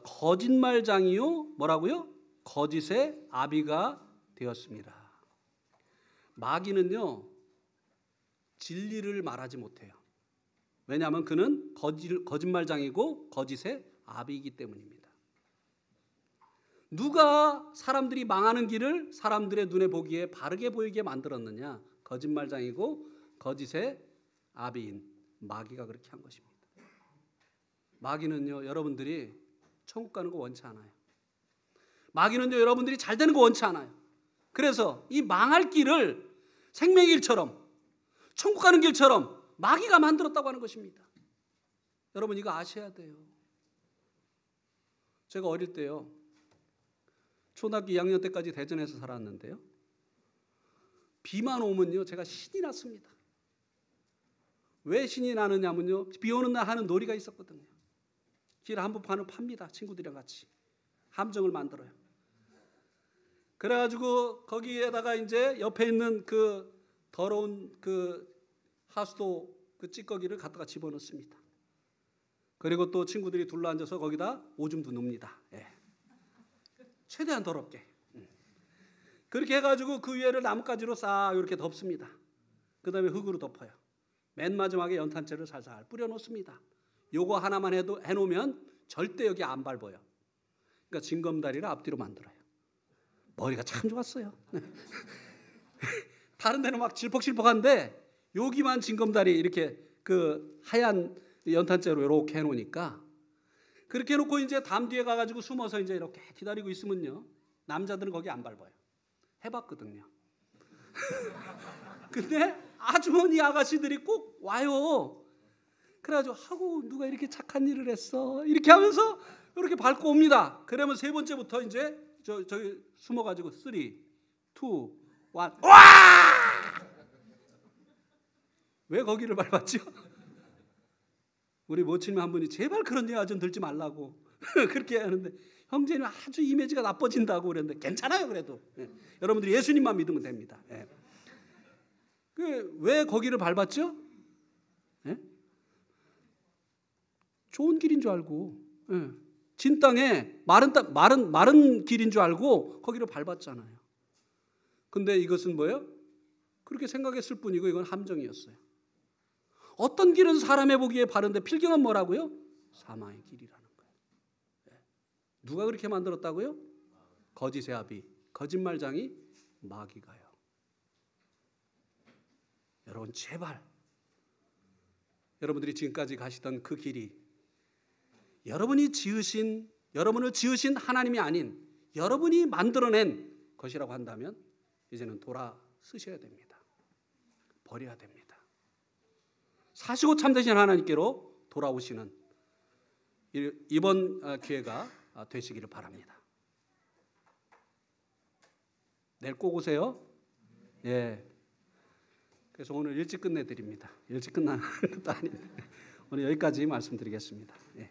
거짓말장이요 뭐라고요? 거짓의 아비가 되었습니다. 마귀는요, 진리를 말하지 못해요. 왜냐하면 그는 거짓말장이고 거짓의 아비이기 때문입니다. 누가 사람들이 망하는 길을 사람들의 눈에 보기에 바르게 보이게 만들었느냐? 거짓말장이고 거짓의 아비인 마귀가 그렇게 한 것입니다. 마귀는요, 여러분들이 천국 가는 거 원치 않아요. 마귀는요, 여러분들이 잘 되는 거 원치 않아요. 그래서 이 망할 길을 생명의 길처럼, 천국 가는 길처럼 마귀가 만들었다고 하는 것입니다. 여러분 이거 아셔야 돼요. 제가 어릴 때요, 초등학교 2학년 때까지 대전에서 살았는데요, 비만 오면요 제가 신이 났습니다. 왜 신이 나느냐면요, 비 오는 날 하는 놀이가 있었거든요. 길 한복판을 팝니다. 친구들이랑 같이 함정을 만들어요. 그래가지고 거기에다가 이제 옆에 있는 그 더러운 그 하수도 그 찌꺼기를 갖다가 집어넣습니다. 그리고 또 친구들이 둘러앉아서 거기다 오줌도 넣습니다. 예. 최대한 더럽게. 그렇게 해가지고 그 위에를 나뭇가지로 싹 이렇게 덮습니다. 그 다음에 흙으로 덮어요. 맨 마지막에 연탄재를 살살 뿌려놓습니다. 요거 하나만 해놓으면 절대 여기 안 밟아요. 그러니까 징검다리를 앞뒤로 만들어요. 머리가 참 좋았어요. 다른 데는 막 질퍽질퍽한데 여기만 징검다리 이렇게 그 하얀 연탄재로 이렇게 해놓으니까, 그렇게 해놓고 이제 담 뒤에 가가지고 숨어서 이제 이렇게 기다리고 있으면요, 남자들은 거기 안 밟아요. 해봤거든요. 근데 아주머니 아가씨들이 꼭 와요. 그래가지고 하고 누가 이렇게 착한 일을 했어 이렇게 하면서 이렇게 밟고 옵니다. 그러면 세 번째부터 이제 저기 숨어가지고 3, 2, 1 와! 왜 거기를 밟았죠? 우리 모친님 한 분이 제발 그런 얘기 좀 들지 말라고 그렇게 하는데, 형제는 아주 이미지가 나빠진다고 그랬는데 괜찮아요. 그래도 여러분들이 예수님만 믿으면 됩니다. 왜 거기를 밟았죠? 좋은 길인 줄 알고, 진 땅에 마른 길인 줄 알고 거기를 밟았잖아요. 근데 이것은 뭐예요? 그렇게 생각했을 뿐이고 이건 함정이었어요. 어떤 길은 사람의 보기에 바른데 필경은 뭐라고요? 사망의 길이라는 거예요. 누가 그렇게 만들었다고요? 거짓의 아비, 거짓말장이 마귀가요. 여러분 제발, 여러분들이 지금까지 가시던 그 길이 여러분을 지으신 하나님이 아닌 여러분이 만들어낸 것이라고 한다면 이제는 돌아서셔야 됩니다. 버려야 됩니다. 사시고 참되신 하나님께로 돌아오시는 이번 기회가 되시기를 바랍니다. 내일 꼭 오세요. 예. 그래서 오늘 일찍 끝내드립니다. 일찍 끝나는 것도 아닌데 오늘 여기까지 말씀드리겠습니다. 예.